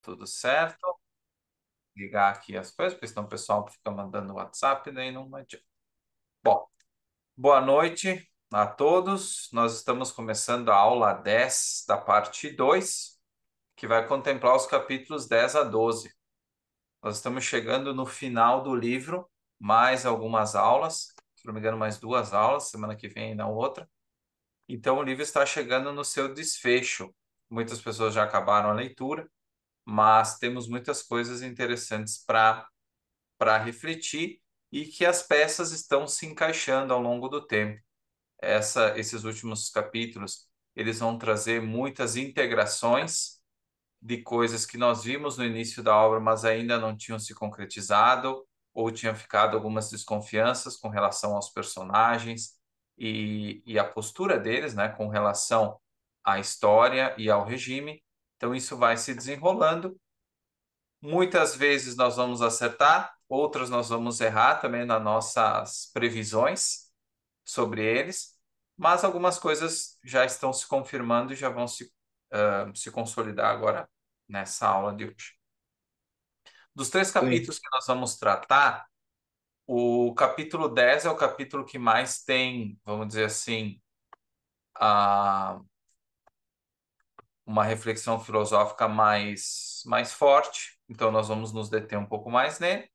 Tudo certo? Ligar aqui as coisas, porque senão o pessoal fica mandando WhatsApp, daí não adianta. Bom, boa noite a todos. Nós estamos começando a aula 10 da parte 2, que vai contemplar os capítulos 10 a 12. Nós estamos chegando no final do livro, mais algumas aulas, se não me engano, mais duas aulas, semana que vem e na outra. Então, o livro está chegando no seu desfecho. Muitas pessoas já acabaram a leitura, mas temos muitas coisas interessantes para refletir e que as peças estão se encaixando ao longo do tempo. Esses últimos capítulos, eles vão trazer muitas integrações de coisas que nós vimos no início da obra, mas ainda não tinham se concretizado, ou tinham ficado algumas desconfianças com relação aos personagens e a postura deles, né, com relação à história e ao regime. Então, isso vai se desenrolando. Muitas vezes nós vamos acertar, outras nós vamos errar também nas nossas previsões sobre eles, mas algumas coisas já estão se confirmando e já vão se consolidar agora nessa aula de hoje. Dos três Sim, capítulos que nós vamos tratar, o capítulo 10 é o capítulo que mais tem, vamos dizer assim, a, uma reflexão filosófica mais forte, então nós vamos nos deter um pouco mais nele.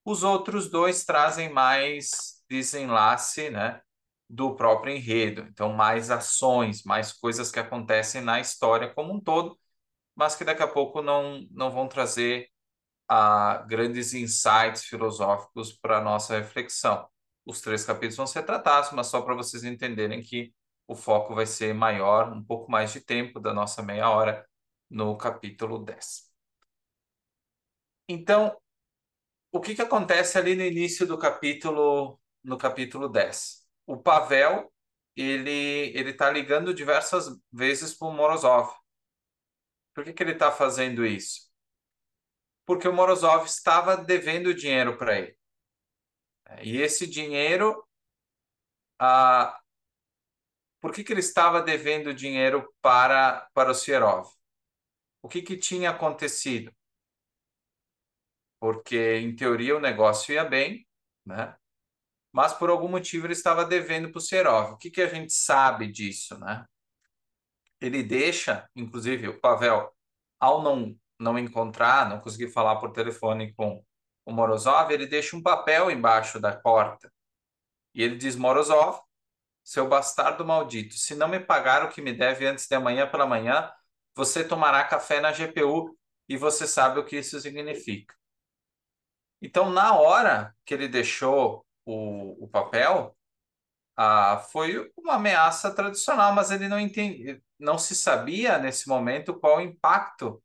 Os outros dois trazem mais desenlace, né, do próprio enredo. Então, mais ações, mais coisas que acontecem na história como um todo, mas que daqui a pouco não vão trazer grandes insights filosóficos para a nossa reflexão. Os três capítulos vão ser tratados, mas só para vocês entenderem que o foco vai ser maior, um pouco mais de tempo da nossa meia hora no capítulo 10. Então, o que que acontece ali no início do capítulo, no capítulo 10? O Pavel, ele está ligando diversas vezes para o Morozov. Por que que ele está fazendo isso? Porque o Morozov estava devendo dinheiro para ele. E esse dinheiro, ah, por que que ele estava devendo dinheiro para o Sierov? O que que tinha acontecido? Porque, em teoria, o negócio ia bem, né? Mas por algum motivo ele estava devendo para o Serov. O que que a gente sabe disso, né? Ele deixa, inclusive, o Pavel, ao não encontrar, não conseguir falar por telefone com o Morozov, ele deixa um papel embaixo da porta. E ele diz: Morozov, seu bastardo maldito, se não me pagar o que me deve antes de amanhã pela manhã, você tomará café na GPU e você sabe o que isso significa. Então, na hora que ele deixou o papel, foi uma ameaça tradicional, mas ele não entende, não se sabia nesse momento qual o impacto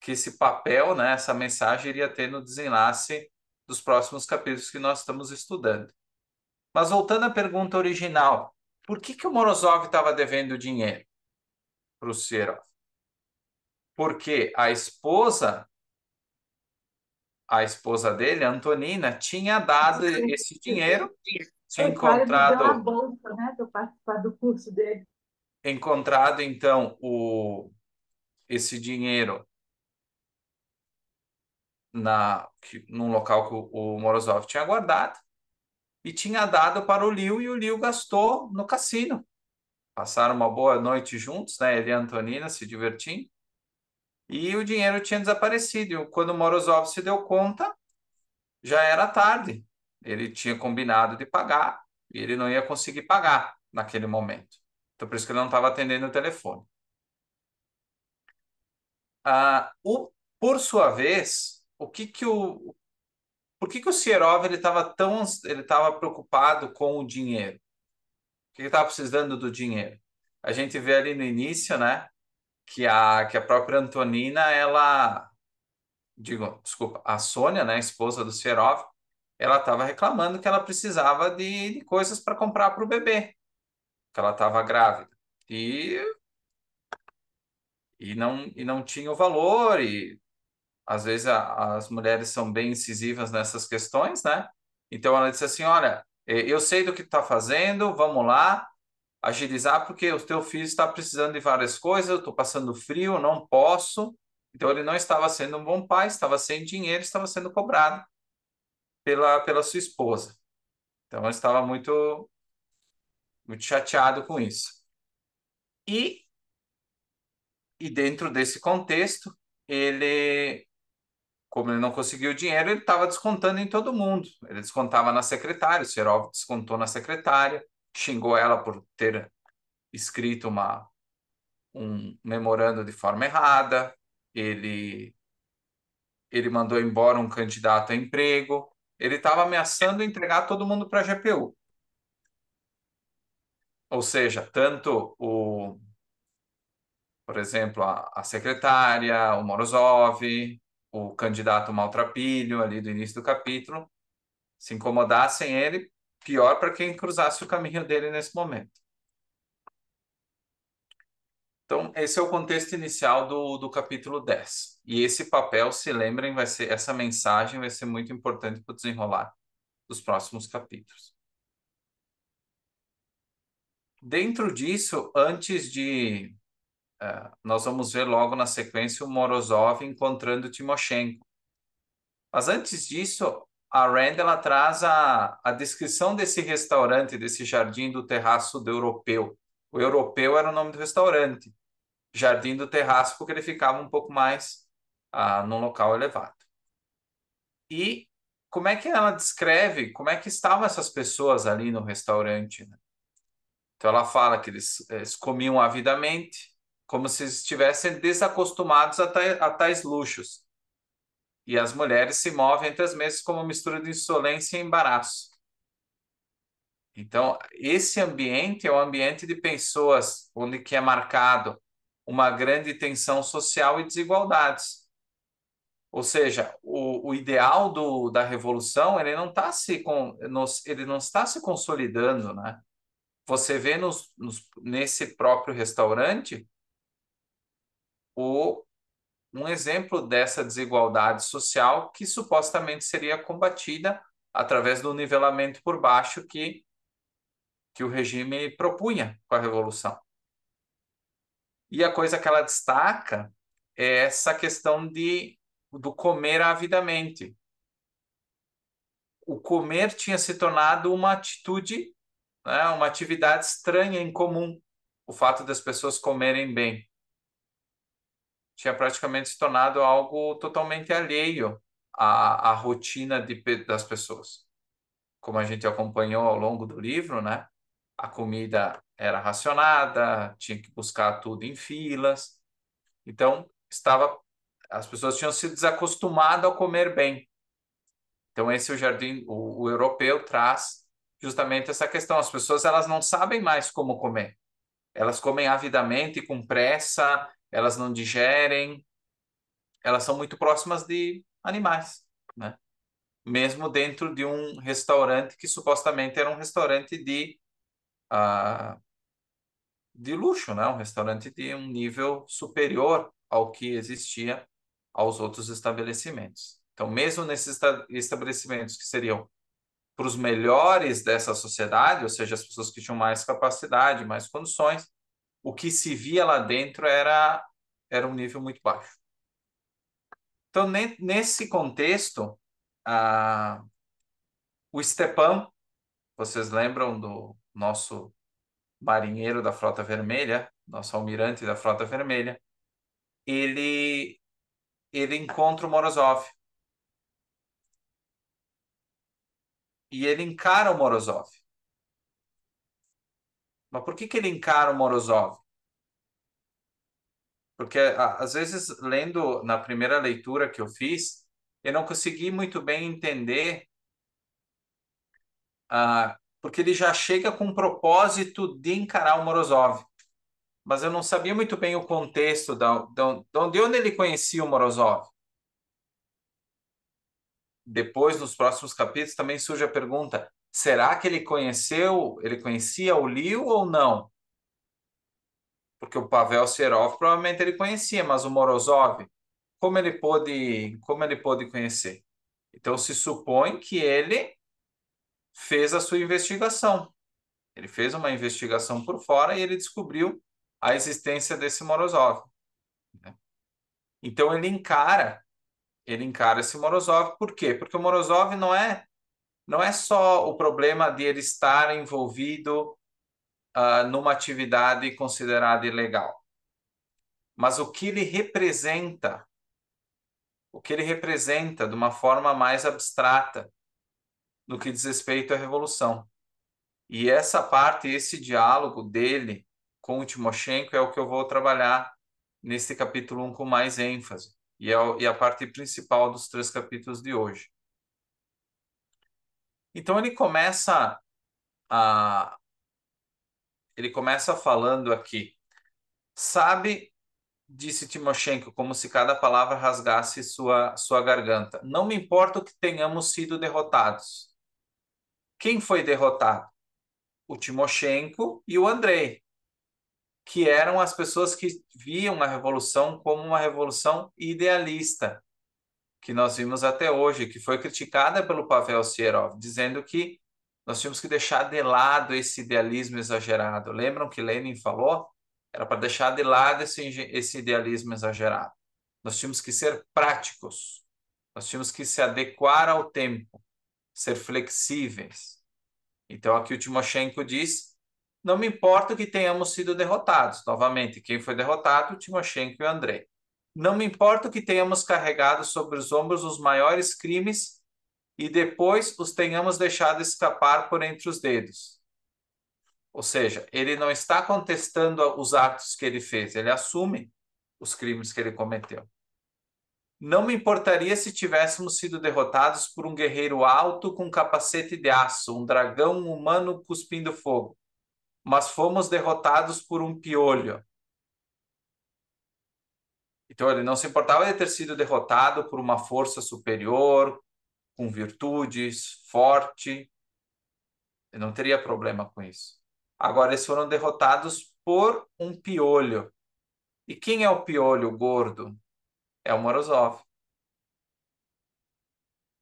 que esse papel, né, essa mensagem iria ter no desenlace dos próximos capítulos que nós estamos estudando. Mas voltando à pergunta original, por que que o Morozov estava devendo dinheiro para o Serov? Porque a esposa dele, a Antonina, tinha dado esse dinheiro, tinha foi claro, ele deu a encontrado, bolsa, né, para participar do curso dele. encontrado então esse dinheiro num local que o Morozov tinha guardado e tinha dado para o Liu e o Liu gastou no cassino. Passaram uma boa noite juntos, né? Ele e a Antonina se divertindo e o dinheiro tinha desaparecido. E quando o Morozov se deu conta, já era tarde. Ele tinha combinado de pagar e ele não ia conseguir pagar naquele momento. Então, por isso que ele não estava atendendo o telefone. Ah, por sua vez, por que que o Sierov ele estava preocupado com o dinheiro? Por que ele estava precisando do dinheiro? A gente vê ali no início, né, que a própria Antonina, desculpa, a Sônia, né, a esposa do Sierov, ela estava reclamando que ela precisava de coisas para comprar para o bebê, que ela estava grávida. E, e não tinha o valor, e às vezes as mulheres são bem incisivas nessas questões, né? Então ela disse assim: Olha, eu sei do que tu está fazendo, vamos lá, agilizar, porque o teu filho está precisando de várias coisas, eu estou passando frio, não posso. Então ele não estava sendo um bom pai, estava sem dinheiro, estava sendo cobrado pela sua esposa. Então ele estava muito chateado com isso. E, e dentro desse contexto, ele, como ele não conseguiu dinheiro, ele estava descontando em todo mundo. Ele descontava na secretária, o Serov descontou na secretária, xingou ela por ter escrito um memorando de forma errada, ele, ele mandou embora um candidato a emprego, ele estava ameaçando entregar todo mundo para a GPU. Ou seja, tanto por exemplo, a secretária, o Morozov, o candidato maltrapilho ali do início do capítulo, se incomodassem ele, pior para quem cruzasse o caminho dele nesse momento. Então, esse é o contexto inicial do capítulo 10. E esse papel, se lembrem, essa mensagem vai ser muito importante para o desenrolar dos próximos capítulos. Dentro disso, nós vamos ver logo na sequência o Morozov encontrando Timoshenko. Mas antes disso, a Rand ela traz a descrição desse restaurante, desse jardim do terraço do Europeu. O Europeu era o nome do restaurante. Jardim do Terraço, porque ele ficava um pouco mais num local elevado. E como é que ela descreve, como é que estavam essas pessoas ali no restaurante, né? Então ela fala que eles comiam avidamente, como se estivessem desacostumados a tais luxos. E as mulheres se movem entre as mesas como uma mistura de insolência e embaraço. Então, esse ambiente é um ambiente de pessoas onde que é marcado uma grande tensão social e desigualdades. Ou seja, o ideal da revolução ele não está ele não está se consolidando, né? Você vê nesse próprio restaurante o, um exemplo dessa desigualdade social que supostamente seria combatida através do nivelamento por baixo que o regime propunha com a revolução. E a coisa que ela destaca é essa questão do comer avidamente. O comer tinha se tornado uma atitude, né, uma atividade estranha em comum. O fato das pessoas comerem bem tinha praticamente se tornado algo totalmente alheio à rotina das pessoas. Como a gente acompanhou ao longo do livro, né? A comida era racionada, tinha que buscar tudo em filas. Então, as pessoas tinham se desacostumado a comer bem. Então, esse é o jardim, o europeu traz justamente essa questão. As pessoas elas não sabem mais como comer. Elas comem avidamente, com pressa, elas não digerem, elas são muito próximas de animais, né? Mesmo dentro de um restaurante que supostamente era um restaurante ah, de luxo, né? Um restaurante de um nível superior ao que existia aos outros estabelecimentos. Então, mesmo nesses estabelecimentos que seriam para os melhores dessa sociedade, ou seja, as pessoas que tinham mais capacidade, mais condições, o que se via lá dentro era um nível muito baixo. Então, nesse contexto, o Stepan, vocês lembram do nosso marinheiro da Frota Vermelha, nosso almirante da Frota Vermelha, ele, ele encontra o Morozov e ele encara o Morozov. Mas por que ele encara o Morozov? Porque às vezes, lendo na primeira leitura que eu fiz, eu não consegui muito bem entender, porque ele já chega com o propósito de encarar o Morozov. Mas eu não sabia muito bem o contexto de onde ele conhecia o Morozov. Depois, nos próximos capítulos, também surge a pergunta: será que ele conhecia o Liu ou não? Porque o Pavel Serov provavelmente ele conhecia, mas o Morozov, como ele pôde conhecer? Então se supõe que ele fez a sua investigação. Ele fez uma investigação por fora e ele descobriu a existência desse Morozov, né? Então ele encara esse Morozov. Por quê? Porque o Morozov não é só o problema de ele estar envolvido numa atividade considerada ilegal, mas o que ele representa de uma forma mais abstrata no que diz respeito à revolução. E essa parte, esse diálogo dele com o Timoshenko é o que eu vou trabalhar nesse capítulo 1 com mais ênfase. E a parte principal dos 3 capítulos de hoje. Então a, ele começa falando aqui. Sabe, disse Timoshenko, como se cada palavra rasgasse sua garganta. Não me importa que tenhamos sido derrotados. Quem foi derrotado? O Timoshenko e o Andrei, que eram as pessoas que viam a revolução como uma revolução idealista, que nós vimos até hoje, que foi criticada pelo Pavel Sierov, dizendo que nós tínhamos que deixar de lado esse idealismo exagerado. Lembram que Lenin falou? Era para deixar de lado esse idealismo exagerado. Nós tínhamos que ser práticos, nós tínhamos que se adequar ao tempo, ser flexíveis. Então, aqui o Timoshenko diz: não me importa que tenhamos sido derrotados. Novamente, quem foi derrotado? O Timoshenko e o Andrei. Não me importa que tenhamos carregado sobre os ombros os maiores crimes e depois os tenhamos deixado escapar por entre os dedos. Ou seja, ele não está contestando os atos que ele fez, ele assume os crimes que ele cometeu. Não me importaria se tivéssemos sido derrotados por um guerreiro alto com capacete de aço, um dragão humano cuspindo fogo, mas fomos derrotados por um piolho. Então ele não se importava de ter sido derrotado por uma força superior, com virtudes, forte. Ele não teria problema com isso. Agora eles foram derrotados por um piolho. E quem é o piolho gordo? É o Morozov.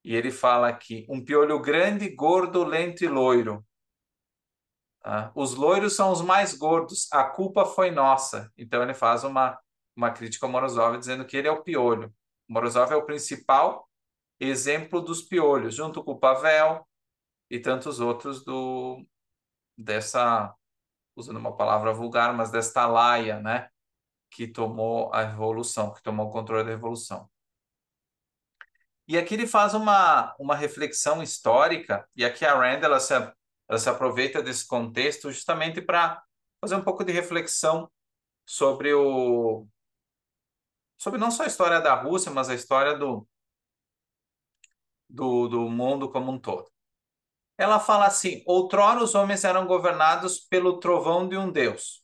E ele fala aqui, um piolho grande, gordo, lento e loiro. Os loiros são os mais gordos, a culpa foi nossa. Então ele faz uma crítica ao Morozov dizendo que ele é o piolho. O Morozov é o principal exemplo dos piolhos, junto com o Pavel e tantos outros dessa, usando uma palavra vulgar, mas desta laia, né, que tomou a revolução, que tomou o controle da revolução. E aqui ele faz uma reflexão histórica, e aqui a Rand ela se aproveita desse contexto justamente para fazer um pouco de reflexão sobre não só a história da Rússia, mas a história do mundo como um todo. Ela fala assim: outrora os homens eram governados pelo trovão de um deus.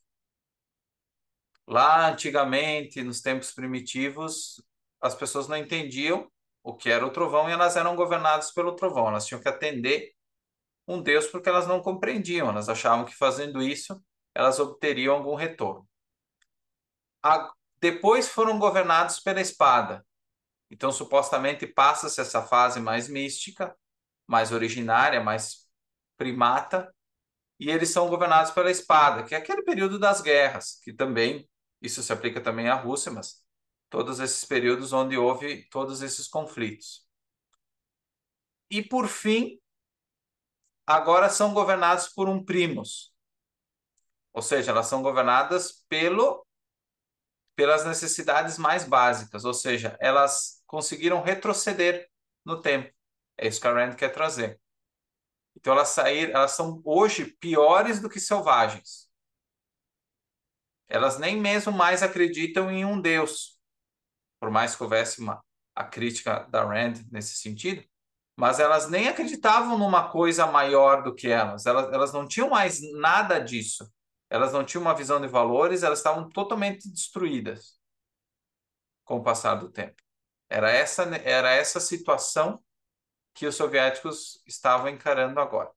Lá antigamente, nos tempos primitivos, as pessoas não entendiam o que era o trovão e elas eram governadas pelo trovão. Elas tinham que atender um deus porque elas não compreendiam. Elas achavam que fazendo isso elas obteriam algum retorno. Depois foram governados pela espada. Então, supostamente, passa-se essa fase mais mística, mais originária, mais primata, e eles são governados pela espada, que é aquele período das guerras, que também, isso se aplica também à Rússia, mas todos esses períodos onde houve todos esses conflitos. E, por fim, agora são governados por um primos, ou seja, elas são governadas pelas necessidades mais básicas, ou seja, elas conseguiram retroceder no tempo. É isso que a Rand quer trazer. Então elas são hoje piores do que selvagens. Elas nem mesmo mais acreditam em um Deus, por mais que houvesse a crítica da Rand nesse sentido, mas elas nem acreditavam numa coisa maior do que elas. Elas não tinham mais nada disso. Elas não tinham uma visão de valores, elas estavam totalmente destruídas com o passar do tempo. Era essa situação que os soviéticos estavam encarando agora.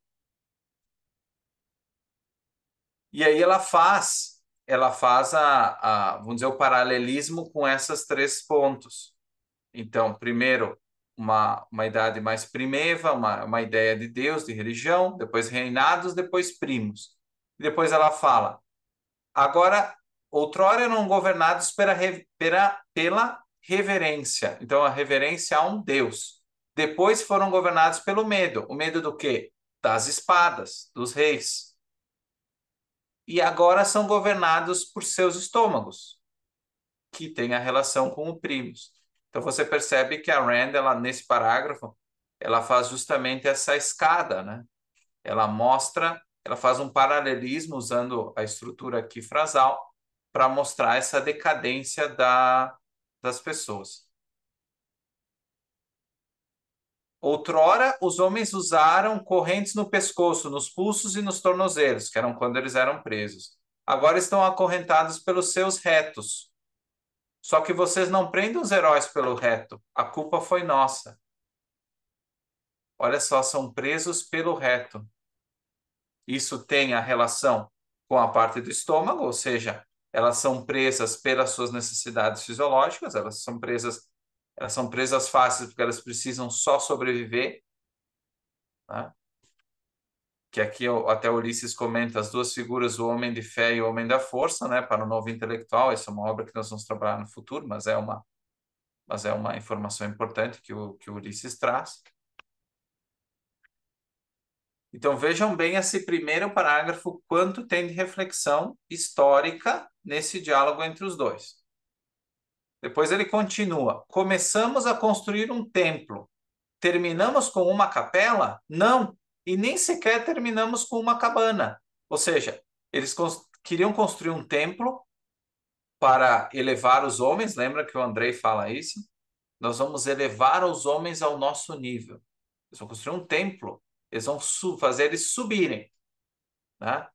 E aí ela faz vamos dizer, o paralelismo com esses 3 pontos. Então, primeiro, uma idade mais primeva, uma ideia de Deus, de religião, depois reinados, depois primos. E depois ela fala, agora, outrora eram governados pela reverência. Então, a reverência a um Deus. Depois foram governados pelo medo. O medo do quê? Das espadas, dos reis. E agora são governados por seus estômagos, que tem a relação com o primos. Então, você percebe que a Rand, ela, nesse parágrafo, ela faz justamente essa escada, né? Ela mostra, ela faz um paralelismo usando a estrutura aqui frasal para mostrar essa decadência das pessoas. Outrora, os homens usaram correntes no pescoço, nos pulsos e nos tornozelos, que eram quando eles eram presos. Agora estão acorrentados pelos seus retos. Só que vocês não prendem os heróis pelo reto. A culpa foi nossa. Olha só, são presos pelo reto. Isso tem a relação com a parte do estômago, ou seja, elas são presas pelas suas necessidades fisiológicas, elas são presas fáceis porque elas precisam só sobreviver, né? Que aqui até Ulisses comenta as duas figuras, o homem de fé e o homem da força, né? Para o novo intelectual, essa é uma obra que nós vamos trabalhar no futuro, mas é uma informação importante que o Ulisses traz. Então vejam bem esse primeiro parágrafo, quanto tem de reflexão histórica nesse diálogo entre os dois. Depois ele continua: começamos a construir um templo. Terminamos com uma capela? Não. E nem sequer terminamos com uma cabana. Ou seja, eles queriam construir um templo para elevar os homens. Lembra que o Andrei fala isso? Nós vamos elevar os homens ao nosso nível. Eles vão construir um templo. Eles vão fazer eles subirem, né?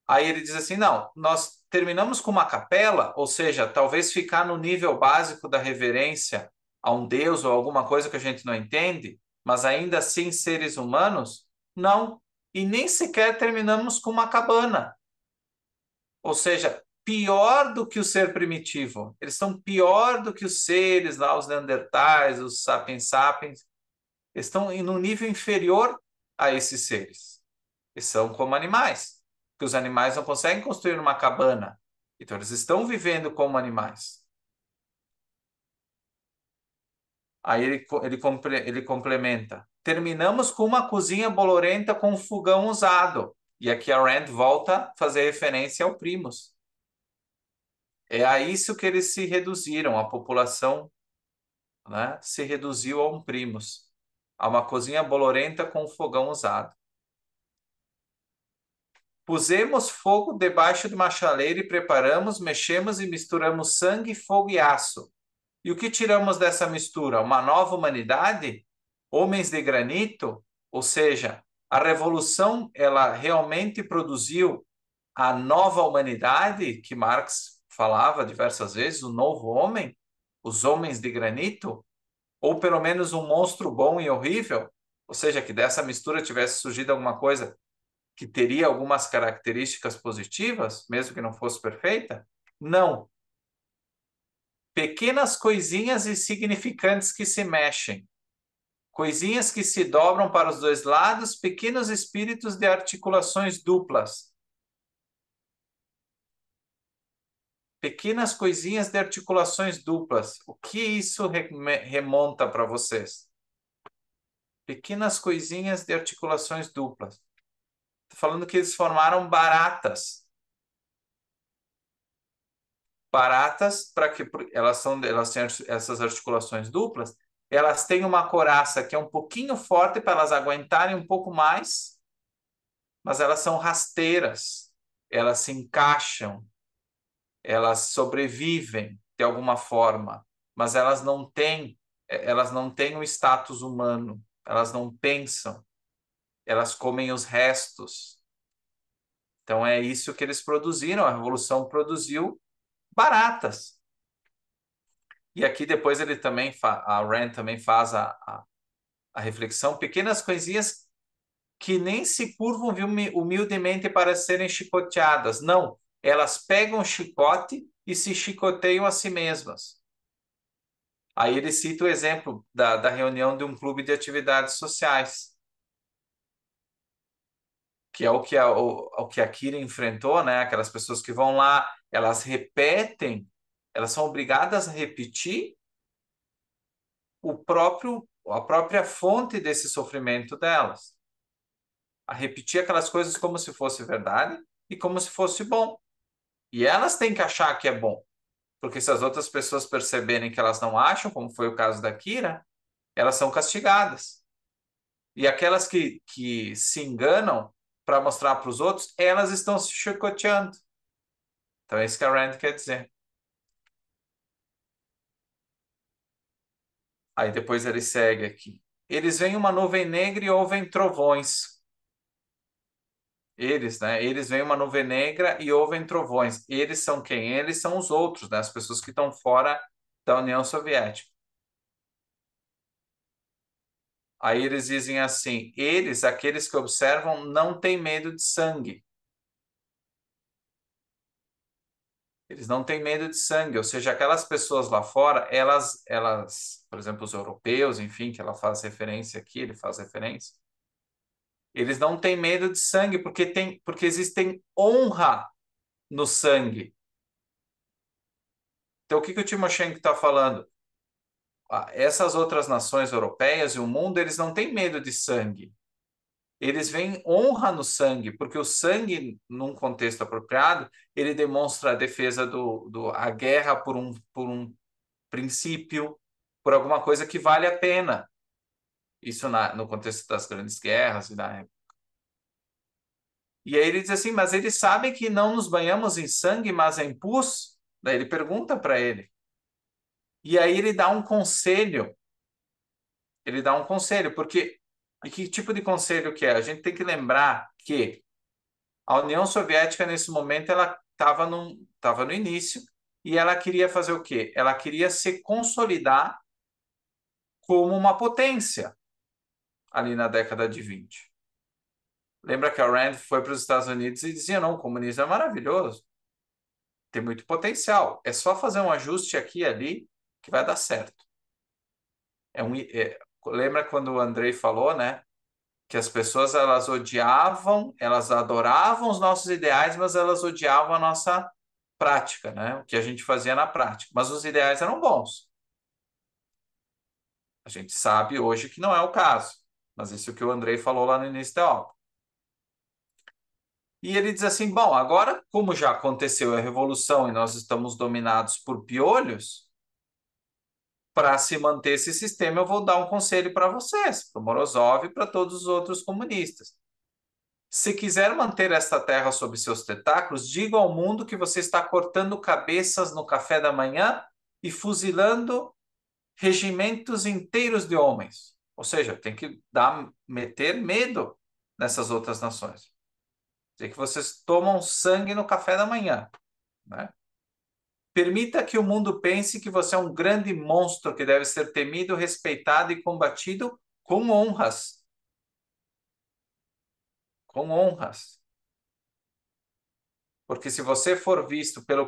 Aí ele diz assim: não, nós terminamos com uma capela, ou seja, talvez ficar no nível básico da reverência a um Deus ou alguma coisa que a gente não entende, mas ainda assim seres humanos? Não. E nem sequer terminamos com uma cabana. Ou seja, pior do que o ser primitivo. Eles são pior do que os seres lá, os Neandertais, os Sapiens Sapiens. Eles estão em um nível inferior a esses seres. Eles são como animais, porque os animais não conseguem construir uma cabana. Então, eles estão vivendo como animais. Aí ele complementa. Terminamos com uma cozinha bolorenta com um fogão usado. E aqui a Rand volta a fazer referência ao Primus. É a isso que eles se reduziram, a população, né, se reduziu a um Primus, a uma cozinha bolorenta com um fogão usado. Pusemos fogo debaixo de uma chaleira e preparamos, mexemos e misturamos sangue, fogo e aço. E o que tiramos dessa mistura? Uma nova humanidade? Homens de granito? Ou seja, a revolução, ela realmente produziu a nova humanidade que Marx falava diversas vezes, o novo homem, os homens de granito? Ou pelo menos um monstro bom e horrível? Ou seja, que dessa mistura tivesse surgido alguma coisa que teria algumas características positivas, mesmo que não fosse perfeita? Não. Pequenas coisinhas insignificantes que se mexem, coisinhas que se dobram para os dois lados, pequenos espíritos de articulações duplas. Pequenas coisinhas de articulações duplas. O que isso remonta para vocês? Pequenas coisinhas de articulações duplas. Estou falando que eles formaram baratas. Baratas, para que elas têm essas articulações duplas, elas têm uma coraça que é um pouquinho forte para elas aguentarem um pouco mais, mas elas são rasteiras, elas se encaixam, elas sobrevivem de alguma forma, mas elas não têm o status humano, elas não pensam, elas comem os restos. Então é isso que eles produziram, a revolução produziu baratas. E aqui depois ele também, a Rand também faz a reflexão, pequenas coisinhas que nem se curvam humildemente para serem chicoteadas. Não, elas pegam o chicote e se chicoteiam a si mesmas. Aí ele cita o exemplo da reunião de um clube de atividades sociais, que é o que a Kira enfrentou, né? Aquelas pessoas que vão lá, elas repetem Elas são obrigadas a repetir a própria fonte desse sofrimento delas, a repetir aquelas coisas como se fosse verdade e como se fosse bom. E elas têm que achar que é bom, porque se as outras pessoas perceberem que elas não acham, como foi o caso da Kira, elas são castigadas. E aquelas que se enganam para mostrar para os outros, elas estão se chicoteando. Então é isso que a Rand quer dizer. Aí depois ele segue aqui. Eles veem uma nuvem negra e ouvem trovões. Eles, né? Eles veem uma nuvem negra e ouvem trovões. Eles são quem? Eles são os outros, né? As pessoas que estão fora da União Soviética. Aí eles dizem assim: eles, aqueles que observam, não têm medo de sangue. Eles não têm medo de sangue, ou seja, aquelas pessoas lá fora, por exemplo, os europeus, enfim, que ela faz referência aqui, ele faz referência, eles não têm medo de sangue porque existem honra no sangue. Então, o que o Timoshenko está falando? Essas outras nações europeias e o mundo, eles não têm medo de sangue. Eles veem honra no sangue, porque o sangue, num contexto apropriado, ele demonstra a defesa a guerra por um princípio, por alguma coisa que vale a pena. Isso no contexto das grandes guerras e da época. E aí ele diz assim, mas eles sabem que não nos banhamos em sangue, mas em pus? Daí ele pergunta para ele. E aí ele dá um conselho. Ele dá um conselho, porque... E que tipo de conselho que é? A gente tem que lembrar que a União Soviética, nesse momento, ela estava no início e ela queria fazer o quê? Ela queria se consolidar como uma potência ali na década de 20. Lembra que a Rand foi para os Estados Unidos e dizia, não, o comunismo é maravilhoso, tem muito potencial, é só fazer um ajuste aqui e ali que vai dar certo. Lembra quando o Andrei falou, né, que as pessoas elas odiavam, elas adoravam os nossos ideais, mas elas odiavam a nossa prática, né, o que a gente fazia na prática, mas os ideais eram bons. A gente sabe hoje que não é o caso, mas isso é o que o Andrei falou lá no início da obra. E ele diz assim: bom, agora, como já aconteceu a revolução e nós estamos dominados por piolhos, para se manter esse sistema, eu vou dar um conselho para vocês, para o Morozov e para todos os outros comunistas. Se quiser manter esta terra sob seus tentáculos, diga ao mundo que você está cortando cabeças no café da manhã e fuzilando regimentos inteiros de homens. Ou seja, tem que meter medo nessas outras nações. Dizer que vocês tomam sangue no café da manhã, né? Permita que o mundo pense que você é um grande monstro que deve ser temido, respeitado e combatido com honras. Com honras. Porque se vocês forem vistos pelo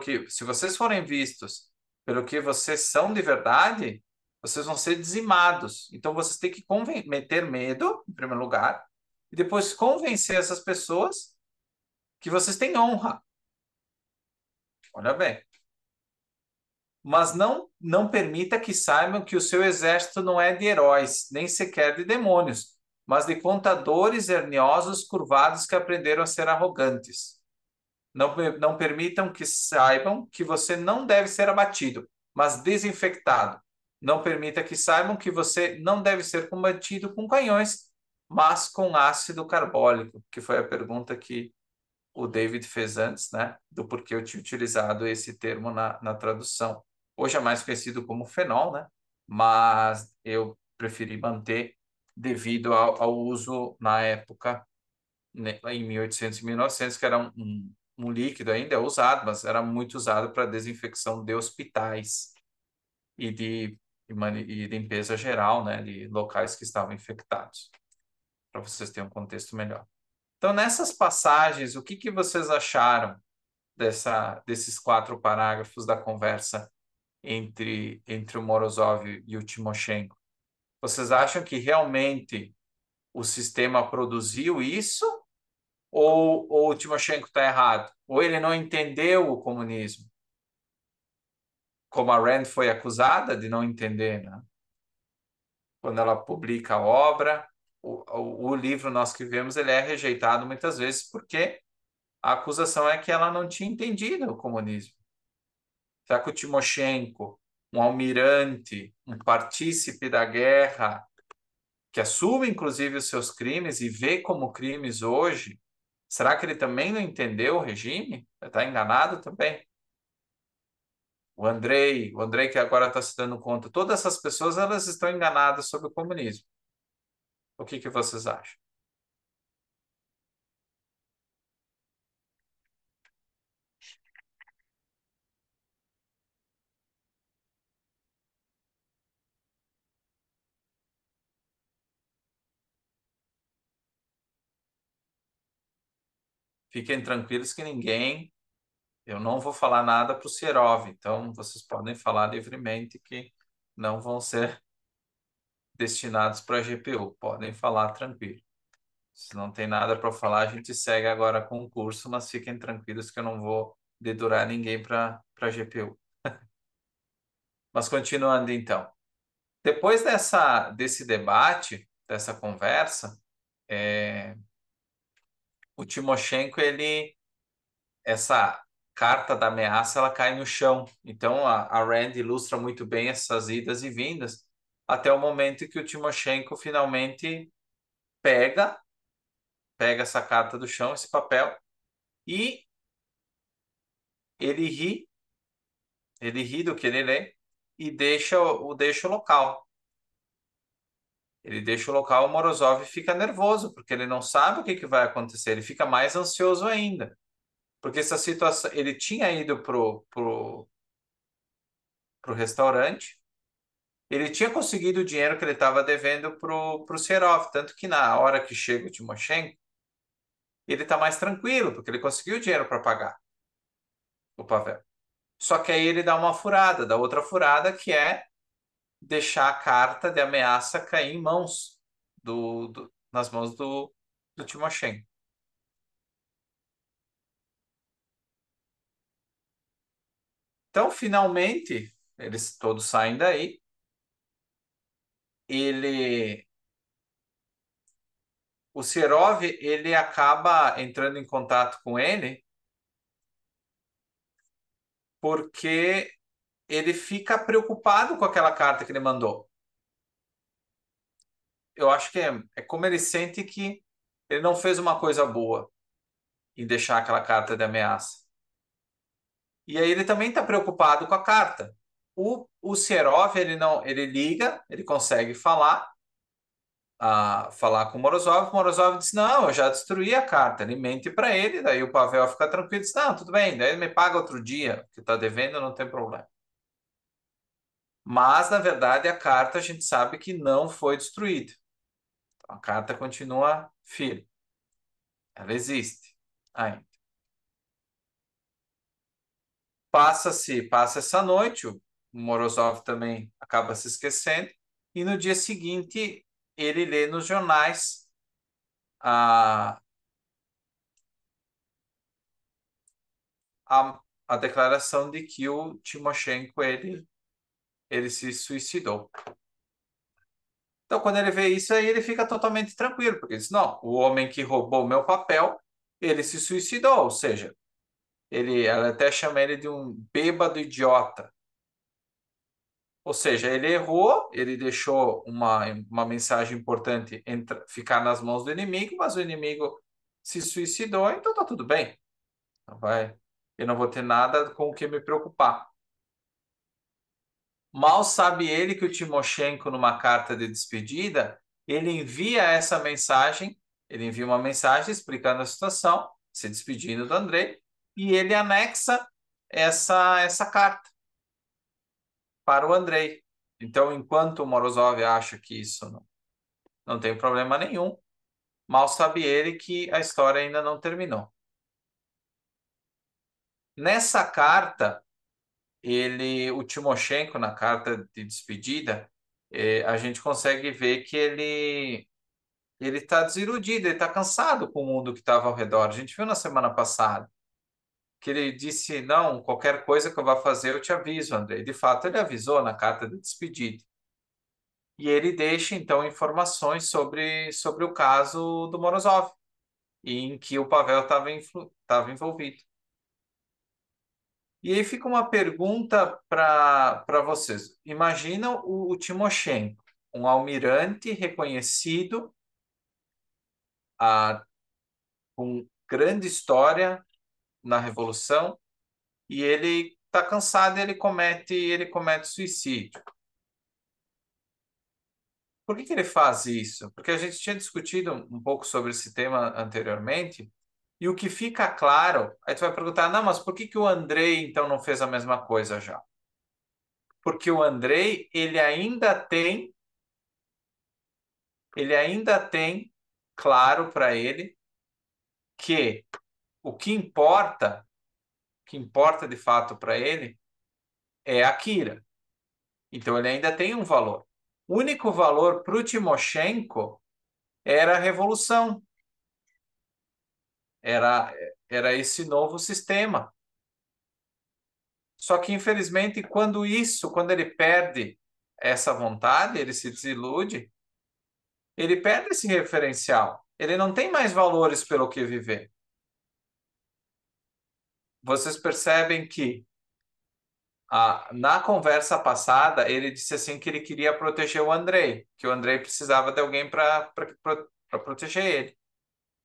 que vocês são de verdade, vocês vão ser dizimados. Então vocês têm que meter medo, em primeiro lugar, e depois convencer essas pessoas que vocês têm honra. Olha bem. Mas não permita que saibam que o seu exército não é de heróis, nem sequer de demônios, mas de contadores herniosos curvados que aprenderam a ser arrogantes. Não permitam que saibam que você não deve ser abatido, mas desinfectado. Não permita que saibam que você não deve ser combatido com canhões, mas com ácido carbólico, que foi a pergunta que o David fez antes, né, do porquê eu tinha utilizado esse termo na tradução. Hoje é mais conhecido como fenol, né, mas eu preferi manter devido ao uso na época, né, em 1800 e 1900, que era um líquido ainda é usado, mas era muito usado para desinfecção de hospitais e e limpeza geral, né, de locais que estavam infectados, para vocês terem um contexto melhor. Então, nessas passagens, o que vocês acharam desses 4 parágrafos da conversa entre o Morozov e o Timoshenko? Vocês acham que realmente o sistema produziu isso? Ou o Timoshenko está errado? Ou ele não entendeu o comunismo? como a Rand foi acusada de não entender, né? Quando ela publica a obra, o livro nós que vemos, ele é rejeitado muitas vezes porque a acusação é que ela não tinha entendido o comunismo. Será que o Timoshenko, um almirante, um partícipe da guerra, que assume inclusive os seus crimes e vê como crimes hoje, será que ele também não entendeu o regime? Está enganado também? O Andrei que agora está se dando conta, todas essas pessoas elas estão enganadas sobre o comunismo. O que que vocês acham? Fiquem tranquilos que eu não vou falar nada para o Serov, então vocês podem falar livremente que não vão ser destinados para a GPU, podem falar tranquilo. Se não tem nada para falar, a gente segue agora com o curso, mas fiquem tranquilos que eu não vou dedurar ninguém para a GPU. Mas continuando então. Depois desse debate, dessa conversa, o Timoshenko, essa carta da ameaça, ela cai no chão. Então, a Rand ilustra muito bem essas idas e vindas, até o momento que o Timoshenko finalmente pega, pega essa carta do chão, esse papel, e ele ri, ele ri do que ele lê e deixa o local. Ele deixa o local, o Morozov fica nervoso, porque ele não sabe o que que vai acontecer, ele fica mais ansioso ainda. Porque essa situação, ele tinha ido pro restaurante, ele tinha conseguido o dinheiro que ele estava devendo pro Serov, tanto que na hora que chega o Timoshenko, ele está mais tranquilo, porque ele conseguiu o dinheiro para pagar o Pavel. Só que aí ele dá uma furada, dá outra furada, que é deixar a carta de ameaça cair em mãos nas mãos do Timoshenko. Então, finalmente, eles todos saem daí. Ele, o Serov, ele acaba entrando em contato com ele porque ele fica preocupado com aquela carta que ele mandou. Eu acho que é como ele sente que ele não fez uma coisa boa em deixar aquela carta de ameaça. E aí ele também está preocupado com a carta. O Serov, ele não, ele liga, ele consegue falar com o Morozov diz: Não, eu já destruí a carta. Ele mente para ele, daí o Pavel fica tranquilo e diz: Não, tudo bem, daí ele me paga outro dia, que está devendo, não tem problema. Mas, na verdade, a carta a gente sabe que não foi destruída. A carta continua firme, ela existe ainda. Passa essa noite, o Morozov também acaba se esquecendo, e no dia seguinte ele lê nos jornais a, a declaração de que o Timoshenko ele se suicidou. Então, quando ele vê isso aí, ele fica totalmente tranquilo, porque ele diz, não, o homem que roubou o meu papel, ele se suicidou, ou seja, ela até chama ele de um bêbado idiota. Ou seja, ele errou, ele deixou uma mensagem importante ficar nas mãos do inimigo, mas o inimigo se suicidou, então tá tudo bem. Não vai, eu não vou ter nada com o que me preocupar. Mal sabe ele que o Timoshenko, numa carta de despedida, ele envia essa mensagem, ele envia uma mensagem explicando a situação, se despedindo do Andrei, e ele anexa essa carta para o Andrei. Então, enquanto o Morozov acha que isso não tem problema nenhum, mal sabe ele que a história ainda não terminou. Nessa carta, o Timoshenko, na carta de despedida, a gente consegue ver que ele está desiludido, ele está cansado com o mundo que estava ao redor. A gente viu na semana passada que ele disse, não, qualquer coisa que eu vá fazer eu te aviso, Andrei. De fato, ele avisou na carta de despedida. E ele deixa, então, informações sobre o caso do Morozov, em que o Pavel estava envolvido. E aí fica uma pergunta para vocês. Imagina o Timoshenko, um almirante reconhecido, ah, com grande história na Revolução, e ele está cansado e ele comete suicídio. Por que ele faz isso? Porque a gente tinha discutido um pouco sobre esse tema anteriormente, e o que fica claro, aí tu vai perguntar, não, mas por que o Andrei então não fez a mesma coisa já? Porque o Andrei, ele ainda tem claro para ele que o que importa de fato para ele é a Kira. Então ele ainda tem um valor. O único valor para o Timoshenko era a revolução, era, era esse novo sistema. Só que, infelizmente, quando ele perde essa vontade, ele se desilude, ele perde esse referencial. Ele não tem mais valores pelo que viver. Vocês percebem que na conversa passada, ele disse assim que ele queria proteger o Andrei, que o Andrei precisava de alguém para proteger ele.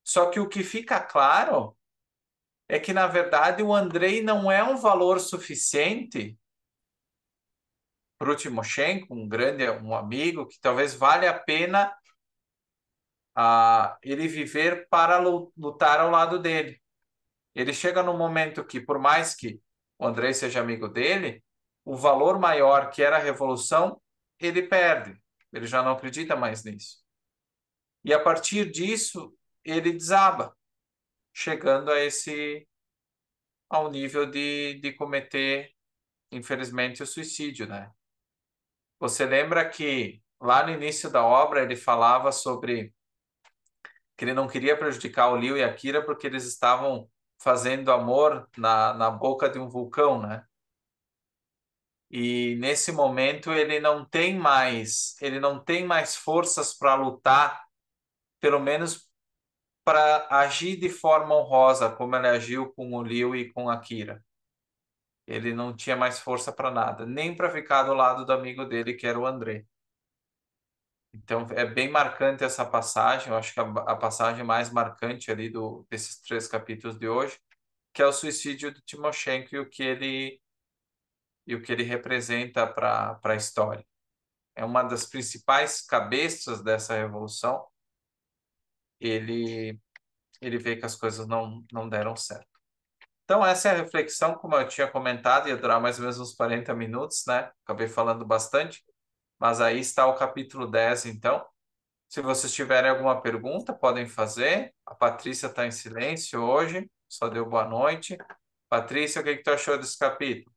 Só que o que fica claro é que, na verdade, o Andrei não é um valor suficiente para o Timoshenko, um amigo, que talvez valha a pena ele viver para lutar ao lado dele. Ele chega num momento que, por mais que o Andrei seja amigo dele, o valor maior que era a revolução, ele perde. Ele já não acredita mais nisso. E a partir disso, ele desaba, chegando ao nível de cometer, infelizmente, o suicídio, né? Você lembra que lá no início da obra ele falava sobre que ele não queria prejudicar o Liu e a Kira porque eles estavam fazendo amor na boca de um vulcão, né? E nesse momento ele não tem mais forças para lutar, pelo menos para agir de forma honrosa, como ele agiu com o Liu e com a Kira. Ele não tinha mais força para nada, nem para ficar do lado do amigo dele, que era o André. Então é bem marcante essa passagem, eu acho que a passagem mais marcante ali desses 3 capítulos de hoje, que é o suicídio do Timoshenko e o que ele representa para a história. É uma das principais cabeças dessa revolução. Ele, ele vê que as coisas não deram certo. Então, essa é a reflexão, como eu tinha comentado, ia durar mais ou menos uns 40 minutos, né? Acabei falando bastante, mas aí está o capítulo 10, então. Se vocês tiverem alguma pergunta, podem fazer. A Patrícia está em silêncio hoje, só deu boa noite. Patrícia, o que que tu achou desse capítulo?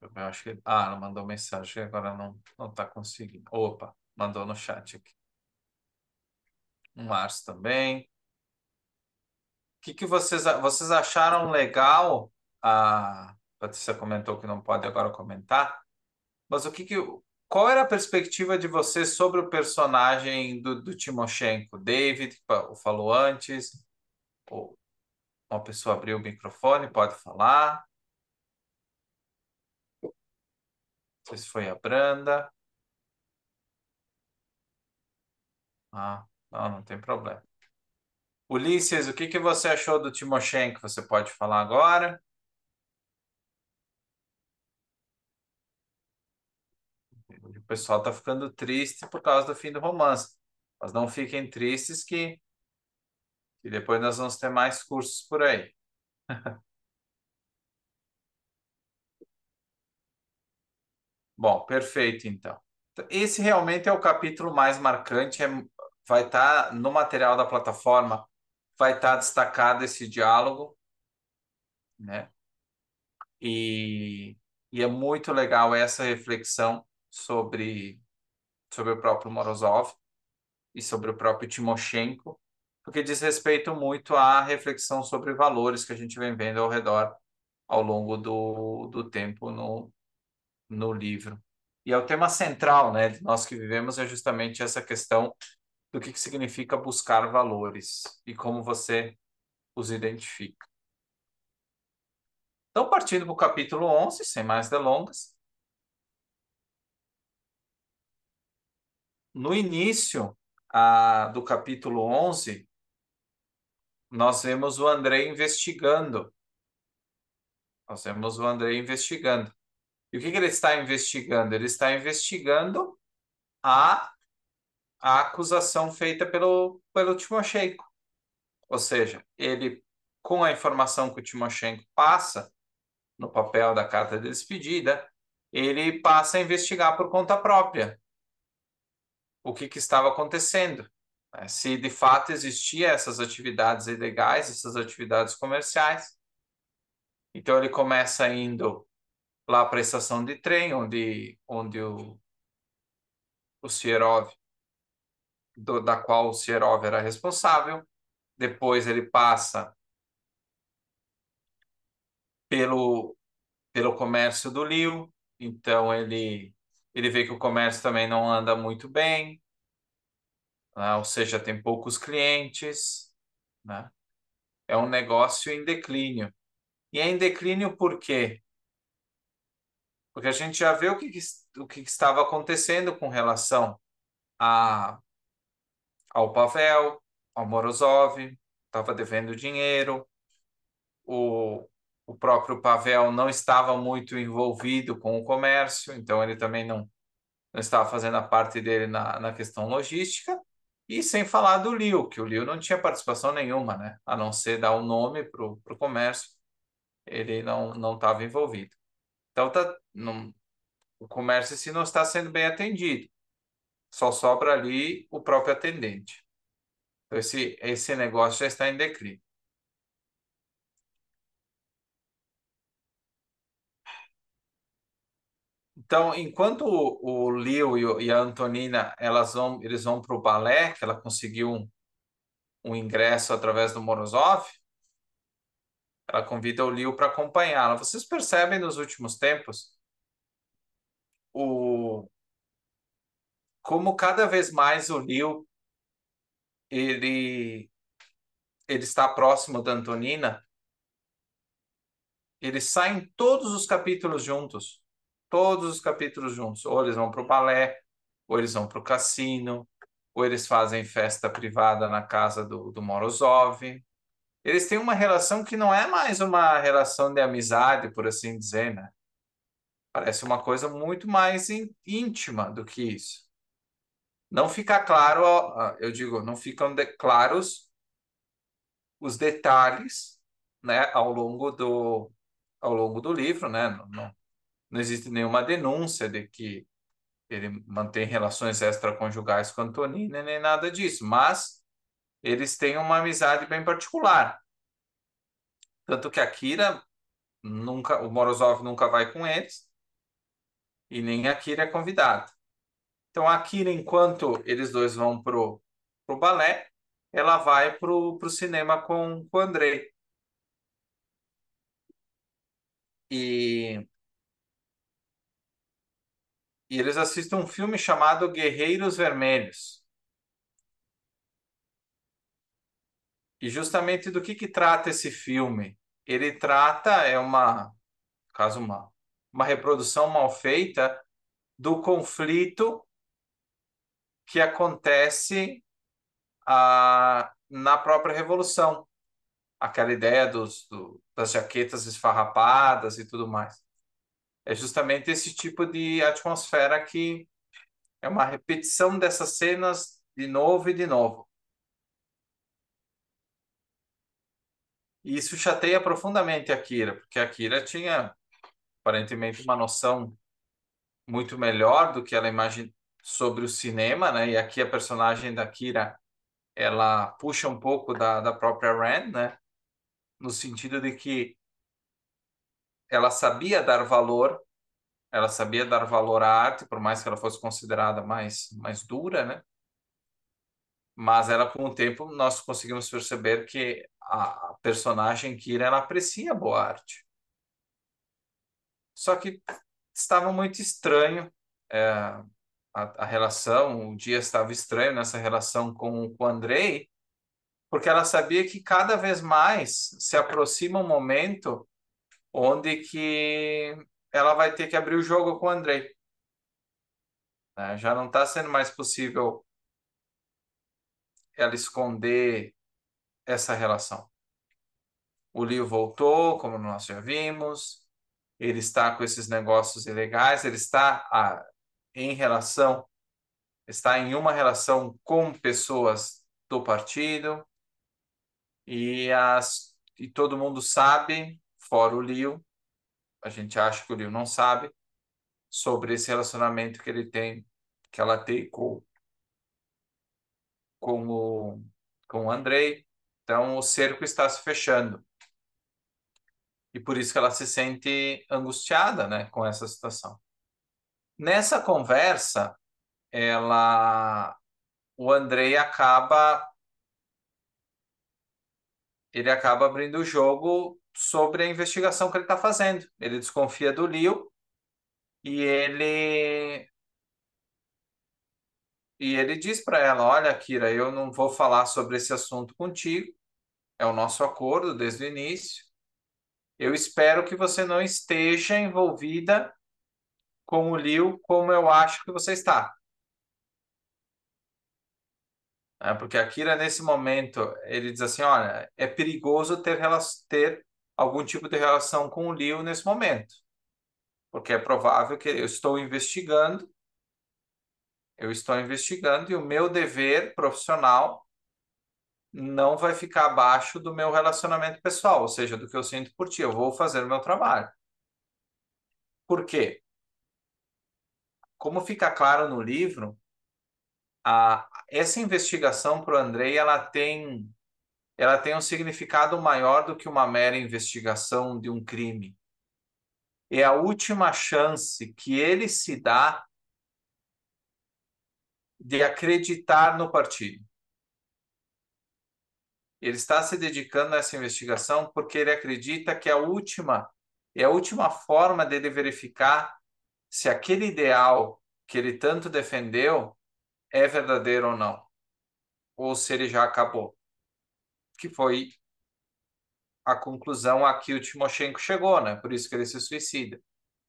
Eu acho que. Ela mandou mensagem, agora não está conseguindo. Opa, mandou no chat aqui. O Márcio também. O que que vocês acharam legal? A Patrícia comentou que não pode agora comentar, mas qual era a perspectiva de vocês sobre o personagem do Timoshenko? David, que falou antes, ou uma pessoa abriu o microfone, pode falar. Não sei se foi a Branda. Não tem problema. Ulisses, o que que você achou do Timoshenko? Você pode falar agora? O pessoal está ficando triste por causa do fim do romance. Mas não fiquem tristes que depois nós vamos ter mais cursos por aí. Bom, perfeito, então. Esse realmente é o capítulo mais marcante. Vai estar no material da plataforma, vai estar destacado esse diálogo, né? E é muito legal essa reflexão sobre o próprio Morozov. e sobre o próprio Timoshenko, porque diz respeito muito à reflexão sobre valores que a gente vem vendo ao redor ao longo do tempo no livro. E é o tema central, né, de nós que vivemos é justamente essa questão do que significa buscar valores e como você os identifica. Então, partindo para o capítulo 11, sem mais delongas, no início do capítulo 11, nós vemos o Andrei investigando. Nós vemos o Andrei investigando. E o que ele está investigando? Ele está investigando a, a acusação feita pelo Timoshenko. Ou seja, ele, com a informação que o Timoshenko passa no papel da carta de despedida, ele passa a investigar por conta própria o que estava acontecendo, né? Se de fato existiam essas atividades ilegais, essas atividades comerciais. Então ele começa indo lá para a estação de trem, onde o Sierov, da qual o Sierov era responsável. Depois ele passa pelo, pelo comércio do Lio, então ele vê que o comércio também não anda muito bem, né? Ou seja, tem poucos clientes, né? É um negócio em declínio. E é em declínio por quê? Porque a gente já vê o que estava acontecendo com relação a, ao Pavel, ao Morozov, estava devendo dinheiro, o, o próprio Pavel não estava muito envolvido com o comércio, então ele também não estava fazendo a parte dele na questão logística, e sem falar do Liu, que o Liu não tinha participação nenhuma, né? A não ser dar o nome para o comércio, ele não estava envolvido. Então o comércio em si não está sendo bem atendido, só sobra ali o próprio atendente. Então esse negócio já está em declínio. Então, enquanto o Leo e a Antonina eles vão para o balé, que ela conseguiu um ingresso através do Morozov, ela convida o Leo para acompanhá-la. Vocês percebem nos últimos tempos o como cada vez mais o Leo ele ele está próximo da Antonina, eles saem todos os capítulos juntos. Todos os capítulos juntos. Ou eles vão para o balé, ou eles vão para o cassino, ou eles fazem festa privada na casa do Morozov. Eles têm uma relação que não é mais uma relação de amizade, por assim dizer, né? Parece uma coisa muito mais íntima do que isso. Não fica claro, eu digo, não ficam claros os detalhes, né, ao longo do livro, né? Não existe nenhuma denúncia de que ele mantém relações extraconjugais com a Antonina, nem nada disso, mas eles têm uma amizade bem particular. Tanto que a Kira nunca, o Morozov nunca vai com eles, e nem a Kira é convidada. Então a Kira, enquanto eles dois vão pro balé, ela vai pro cinema com o Andrei. E, e eles assistem um filme chamado Guerreiros Vermelhos. E justamente do que trata esse filme? Ele trata, caso uma reprodução mal feita do conflito que acontece na própria Revolução. Aquela ideia das jaquetas esfarrapadas e tudo mais. É justamente esse tipo de atmosfera que é uma repetição dessas cenas de novo e de novo. E isso chateia profundamente a Kira, porque a Kira tinha aparentemente uma noção muito melhor do que ela imagina sobre o cinema, né? E aqui a personagem da Kira, ela puxa um pouco da própria Rand, né? No sentido de que ela sabia dar valor, ela sabia dar valor à arte, por mais que ela fosse considerada mais dura, né? Mas ela, com o tempo, nós conseguimos perceber que a personagem Kira, ela aprecia boa arte. Só que estava muito estranho, a relação, o dia estava estranho nessa relação com o Andrei, porque ela sabia que cada vez mais se aproxima um momento onde que ela vai ter que abrir o jogo com o Andrei, né? Já não está sendo mais possível ela esconder essa relação. O Leo voltou, como nós já vimos, ele está com esses negócios ilegais, ele está em relação, está em uma relação com pessoas do partido e todo mundo sabe, fora o Leo, a gente acha que o Leo não sabe sobre esse relacionamento que ela tem com o, com o Andrei. Então o cerco está se fechando. E por isso que ela se sente angustiada, né, com essa situação. Nessa conversa, o Andrei ele acaba abrindo o jogo sobre a investigação que ele está fazendo. Ele desconfia do Leo e ele diz para ela: Olha, Kira, eu não vou falar sobre esse assunto contigo. É o nosso acordo desde o início. Eu espero que você não esteja envolvida com o Leo como eu acho que você está. Porque a Kira, nesse momento, ele diz assim: Olha, é perigoso ter algum tipo de relação com o Leo nesse momento, porque é provável que eu estou investigando e o meu dever profissional não vai ficar abaixo do meu relacionamento pessoal, ou seja, do que eu sinto por ti. Eu vou fazer o meu trabalho. Por quê? Como fica claro no livro, essa investigação para o Andrei, ela tem um significado maior do que uma mera investigação de um crime. É a última chance que ele se dá de acreditar no partido. Ele está se dedicando a essa investigação porque ele acredita que é a última forma dele verificar se aquele ideal que ele tanto defendeu é verdadeiro ou não, ou se ele já acabou, que foi a conclusão a que o Timoshenko chegou, né? Por isso que ele se suicida,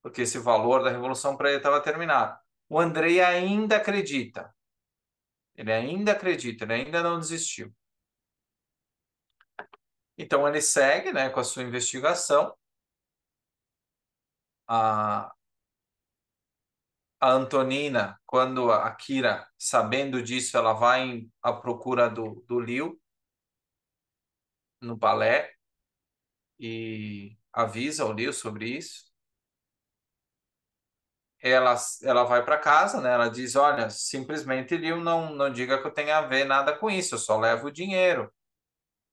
porque esse valor da revolução para ele estava terminado. O Andrei ainda acredita, ele ainda não desistiu. Então ele segue, né, com a sua investigação. A, a Antonina, quando a Kira, sabendo disso, ela vai à procura do Liu no balé e avisa o Liu sobre isso. Ela vai para casa, né? Ela diz: Olha, simplesmente Liu, não diga que eu tenha a ver nada com isso, eu só levo o dinheiro.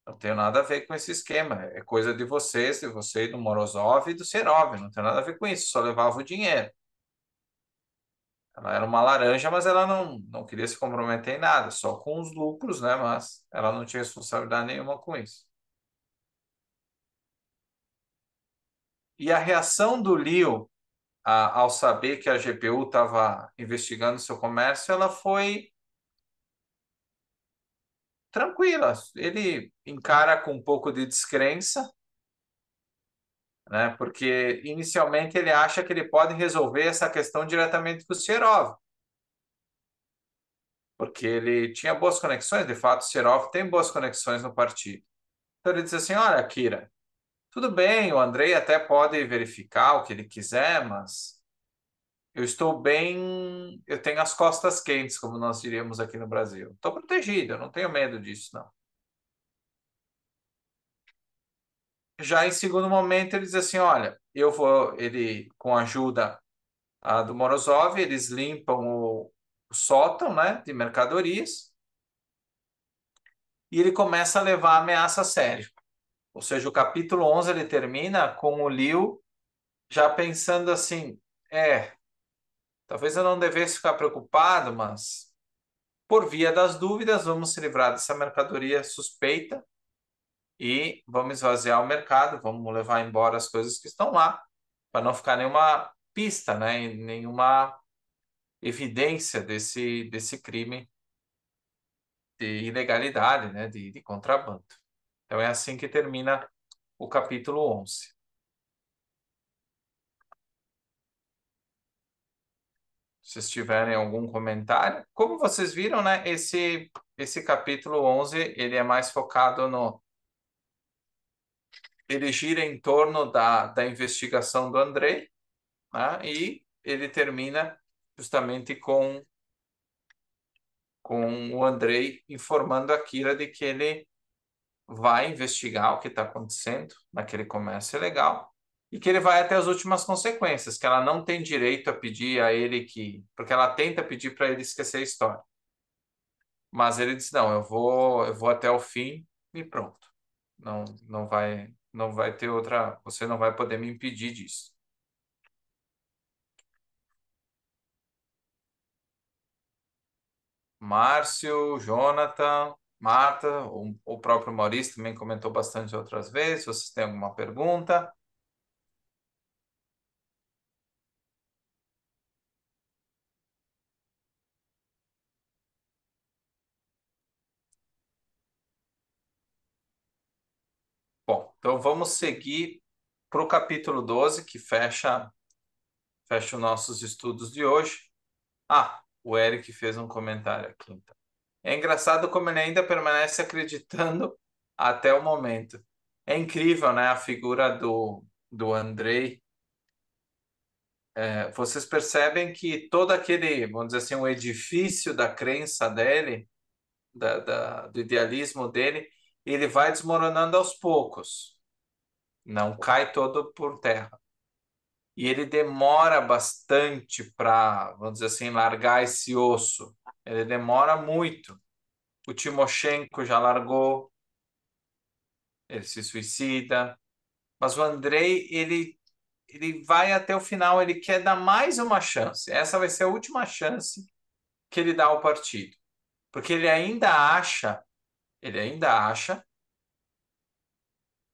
Não tenho nada a ver com esse esquema. É coisa de vocês, de você, do Morozov e do Serov. Não tem nada a ver com isso, só levava o dinheiro. Ela era uma laranja, mas ela não queria se comprometer em nada, só com os lucros, né? Mas ela não tinha responsabilidade nenhuma com isso. E a reação do Leo, ao saber que a GPU estava investigando seu comércio, ela foi tranquila. Ele encara com um pouco de descrença, né? Porque inicialmente ele acha que ele pode resolver essa questão diretamente com o Serov, porque ele tinha boas conexões, de fato, o Serov tem boas conexões no partido. Então ele diz assim: Olha, Kira, tudo bem, o Andrei até pode verificar o que ele quiser, mas eu estou bem, eu tenho as costas quentes, como nós diríamos aqui no Brasil. Estou protegido, eu não tenho medo disso, não. Já em segundo momento, ele diz assim: Olha, ele, com a ajuda do Morozov, eles limpam o sótão, né, de mercadorias, e ele começa a levar a ameaça a sério. Ou seja, o capítulo 11 ele termina com o Liu já pensando assim: talvez eu não devesse ficar preocupado, mas Por via das dúvidas, vamos se livrar dessa mercadoria suspeita e vamos esvaziar o mercado, vamos levar embora as coisas que estão lá, para não ficar nenhuma pista, né, e nenhuma evidência desse crime de ilegalidade, né, de contrabando. Então é assim que termina o capítulo 11. Se vocês tiverem algum comentário, como vocês viram, né, esse capítulo 11, ele é mais focado no ele gira em torno da investigação do Andrei, né, e ele termina justamente com o Andrei informando a Kira de que ele vai investigar o que está acontecendo naquele comércio ilegal e que ele vai até as últimas consequências, que ela não tem direito a pedir a ele que, porque ela tenta pedir para ele esquecer a história. Mas ele disse: "Não, eu vou até o fim e pronto. Não vai ter outra, você não vai poder me impedir disso." Márcio, Jonathan, Marta, o próprio Maurício também comentou bastante outras vezes. Vocês têm alguma pergunta? Bom, então vamos seguir para o capítulo 12, que fecha os nossos estudos de hoje. Ah, o Eric fez um comentário aqui, então. É engraçado como ele ainda permanece acreditando até o momento. É incrível, né? A figura do Andrei. Vocês percebem que todo aquele, vamos dizer assim, o edifício da crença dele, do idealismo dele, ele vai desmoronando aos poucos. Não cai todo por terra. E ele demora bastante para, vamos dizer assim, largar esse osso. Ele demora muito. O Timoshenko já largou, ele se suicida. Mas o Andrei, ele vai até o final, ele quer dar mais uma chance. Essa vai ser a última chance que ele dá ao partido. Porque ele ainda acha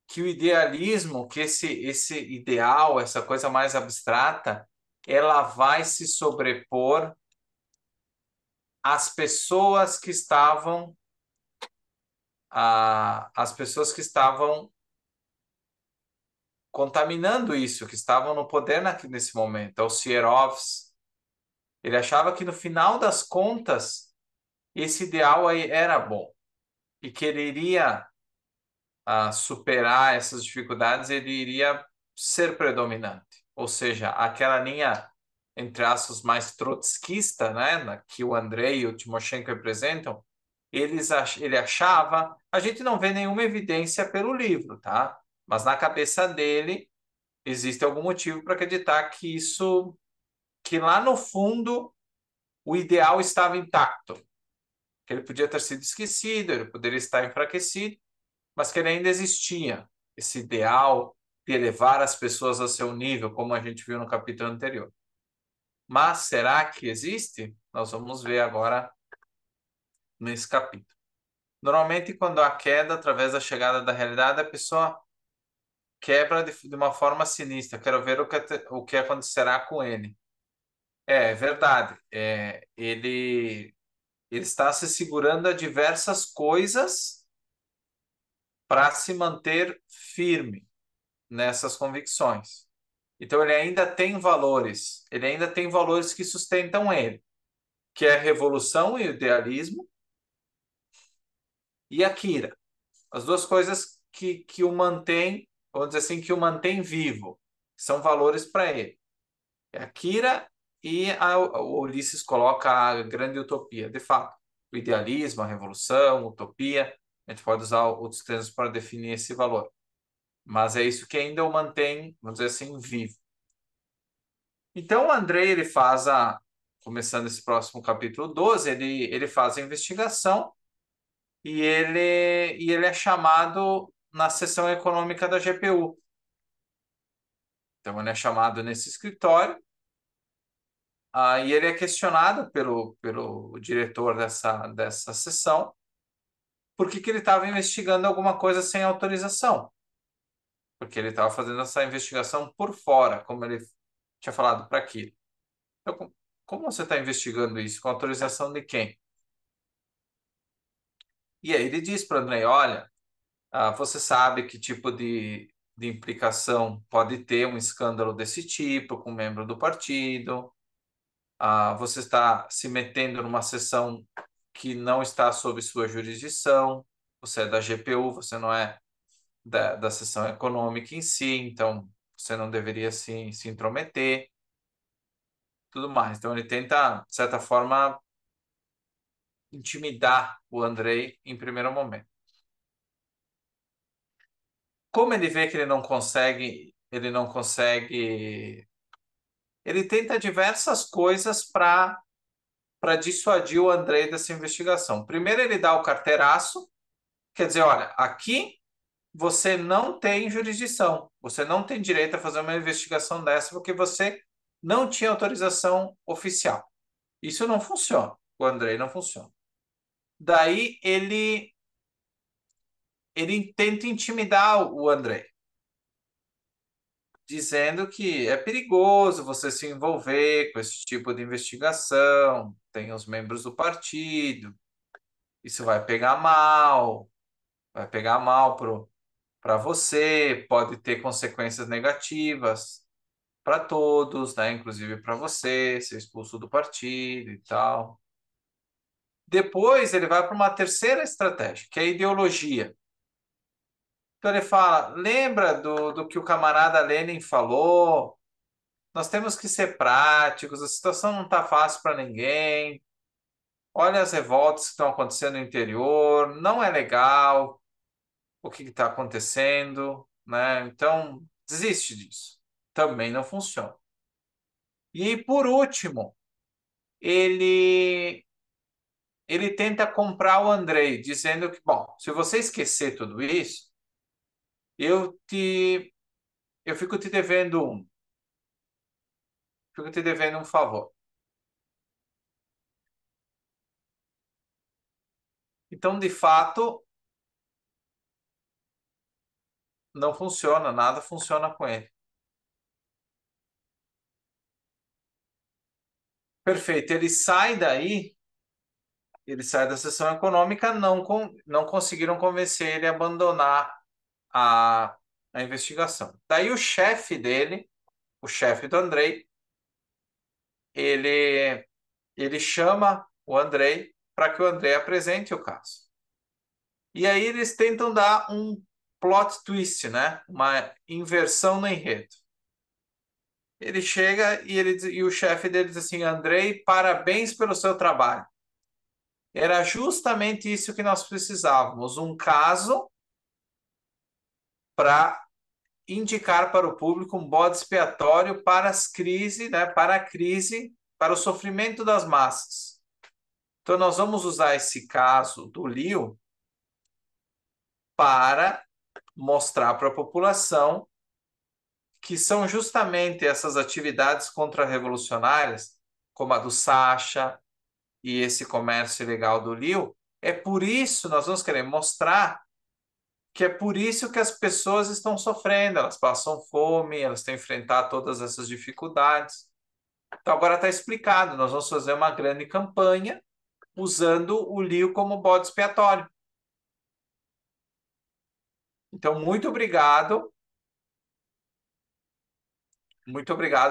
que o idealismo, que esse ideal, essa coisa mais abstrata, ela vai se sobrepor às pessoas que estavam às pessoas que estavam contaminando isso, que estavam no poder nesse momento, aos Sierovs. Ele achava que no final das contas esse ideal aí era bom e que ele iria superar essas dificuldades, ele iria ser predominante. Ou seja, aquela linha, entre aspas, mais trotskista, né, que o Andrei e o Timoshenko representam, ele achava, a gente não vê nenhuma evidência pelo livro, tá? Mas na cabeça dele existe algum motivo para acreditar que lá no fundo o ideal estava intacto, que ele podia ter sido esquecido, ele poderia estar enfraquecido, mas que ele ainda existia, esse ideal de elevar as pessoas ao seu nível, como a gente viu no capítulo anterior. Mas será que existe? Nós vamos ver agora nesse capítulo. Normalmente, quando há queda através da chegada da realidade, a pessoa quebra de uma forma sinistra. Quero ver o que acontecerá com ele. É verdade. Ele está se segurando a diversas coisas para se manter firme nessas convicções. Então ele ainda tem valores que sustentam ele, que é a revolução e o idealismo e a Kira. As duas coisas que o mantém, vamos dizer assim, que o mantém vivo, são valores para ele. É a Kira e o Ulisses coloca a grande utopia, de fato. O idealismo, a revolução, a utopia, a gente pode usar outros termos para definir esse valor. Mas é isso que ainda o mantém, vamos dizer assim, vivo. Então, o Andrei, começando esse próximo capítulo 12, ele faz a investigação e ele é chamado na seção econômica da GPU. Então, ele é chamado nesse escritório Aí ele é questionado pelo diretor dessa sessão por que ele estava investigando alguma coisa sem autorização. Porque ele estava fazendo essa investigação por fora, como ele tinha falado para aquilo. Então, como você está investigando isso? Com autorização de quem? E aí ele diz para o Andrei, olha, você sabe que tipo de implicação pode ter um escândalo desse tipo com um membro do partido. Você está se metendo numa sessão que não está sob sua jurisdição. Você é da GPU, você não é da seção econômica em si, então você não deveria se intrometer, tudo mais. Então ele tenta, de certa forma, intimidar o Andrei em primeiro momento. Como ele vê que ele tenta diversas coisas para dissuadir o Andrei dessa investigação. Primeiro ele dá o carteiraço, quer dizer, olha, aqui você não tem jurisdição, você não tem direito a fazer uma investigação dessa porque você não tinha autorização oficial. Isso não funciona. O Andrei não funciona. Daí ele tenta intimidar o Andrei, dizendo que é perigoso você se envolver com esse tipo de investigação, tem os membros do partido, isso vai pegar mal para você, pode ter consequências negativas para todos, né? Inclusive para você, ser expulso do partido e tal. Depois ele vai para uma terceira estratégia, que é a ideologia. Então ele fala: lembra do que o camarada Lenin falou? Nós temos que ser práticos, a situação não está fácil para ninguém. Olha as revoltas que estão acontecendo no interior, não é legal o que está acontecendo, né? Então, desiste disso. Também não funciona. E por último, ele ele tenta comprar o Andrei, dizendo que, bom, se você esquecer tudo isso, eu te eu fico te devendo um favor. Então, de fato, não funciona, nada funciona com ele. Perfeito. Ele sai da sessão econômica, não conseguiram convencer ele a abandonar a, a investigação. Daí o chefe dele, o chefe do Andrei, ele, ele chama o Andrei para que o Andrei apresente o caso. E aí eles tentam dar um plot twist, né? Uma inversão no enredo. Ele chega e o chefe dele diz assim: Andrei, parabéns pelo seu trabalho. Era justamente isso que nós precisávamos, um caso para indicar para o público um bode expiatório para as crises, né, para a crise, para o sofrimento das massas. Então nós vamos usar esse caso do Lio para mostrar para a população que são justamente essas atividades contra-revolucionárias, como a do Sacha e esse comércio ilegal do Lio, é por isso nós vamos querer mostrar que é por isso que as pessoas estão sofrendo, elas passam fome, elas têm que enfrentar todas essas dificuldades. Então agora está explicado, nós vamos fazer uma grande campanha usando o Lio como bode expiatório. Então, muito obrigado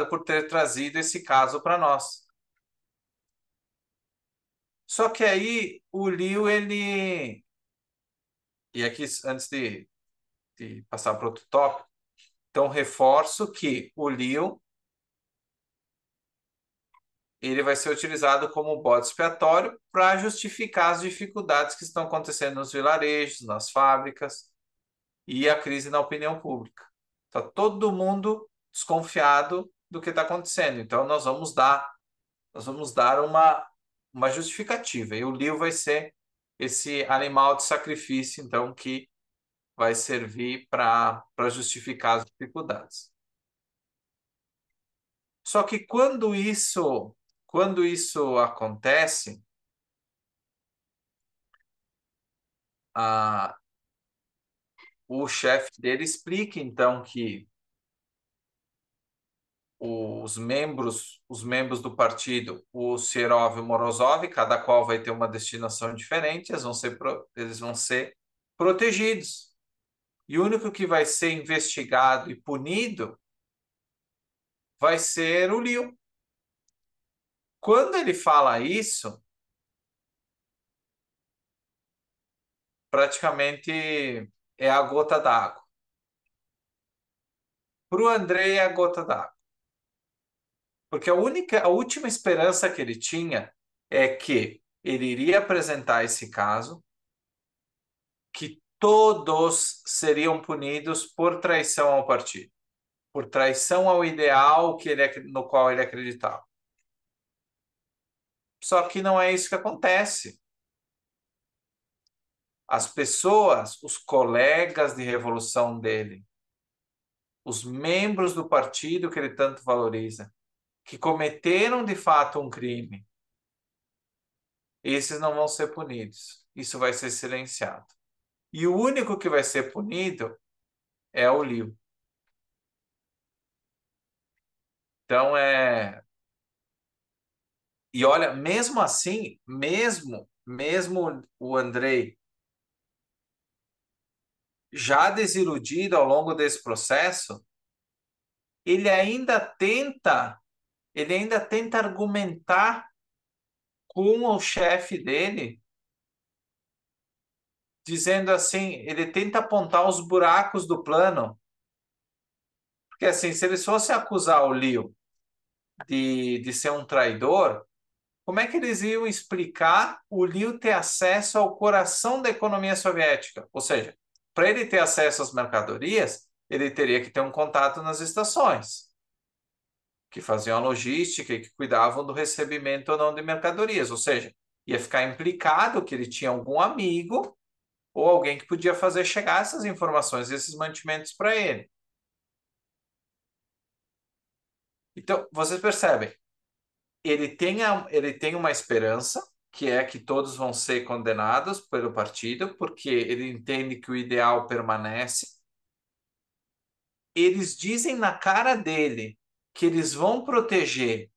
por ter trazido esse caso para nós. Só que aí o Lio, e aqui antes de passar para outro tópico, então reforço que o Lio ele vai ser utilizado como bode expiatório para justificar as dificuldades que estão acontecendo nos vilarejos, nas fábricas e a crise na opinião pública. Está todo mundo desconfiado do que está acontecendo. Então nós vamos dar uma justificativa. E o Lio vai ser esse animal de sacrifício, então, que vai servir para justificar as dificuldades. Só que quando isso quando isso acontece, a, o chefe dele explica então que os membros do partido, o Serov e o Morozov, cada qual vai ter uma destinação diferente, eles vão ser protegidos. E o único que vai ser investigado e punido vai ser o Liu. Quando ele fala isso, praticamente é a gota d'água. Para o Andrei é a gota d'água. Porque a última esperança que ele tinha é que ele iria apresentar esse caso, que todos seriam punidos por traição ao partido, por traição ao ideal no qual ele acreditava. Só que não é isso que acontece. As pessoas, os colegas de revolução dele, os membros do partido que ele tanto valoriza, que cometeram de fato um crime, esses não vão ser punidos. Isso vai ser silenciado. E o único que vai ser punido é o Liu. Então E olha, mesmo assim, mesmo o Andrei já desiludido ao longo desse processo, ele ainda tenta, ele ainda tenta argumentar com o chefe dele, dizendo assim, ele tenta apontar os buracos do plano, porque assim, se eles fossem acusar o Liu de ser um traidor, como é que eles iam explicar o Liu ter acesso ao coração da economia soviética? Ou seja, para ele ter acesso às mercadorias, ele teria que ter um contato nas estações, que faziam a logística e que cuidavam do recebimento ou não de mercadorias. Ou seja, ia ficar implicado que ele tinha algum amigo ou alguém que podia fazer chegar essas informações, esses mantimentos para ele. Então, vocês percebem, ele tem uma esperança, que é que todos vão ser condenados pelo partido, porque ele entende que o ideal permanece. Eles dizem na cara dele que eles vão proteger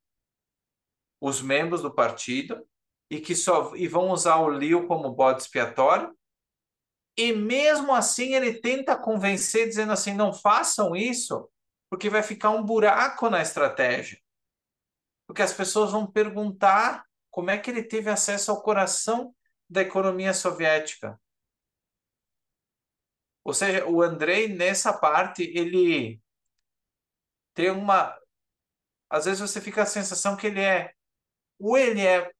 os membros do partido e vão usar o Liu como bode expiatório. E mesmo assim ele tenta convencer, dizendo assim, não façam isso, porque vai ficar um buraco na estratégia. Porque as pessoas vão perguntar como é que ele teve acesso ao coração da economia soviética. Ou seja, o Andrei, nessa parte, ele tem uma. Às vezes você fica a sensação que ele é. Ou ele é,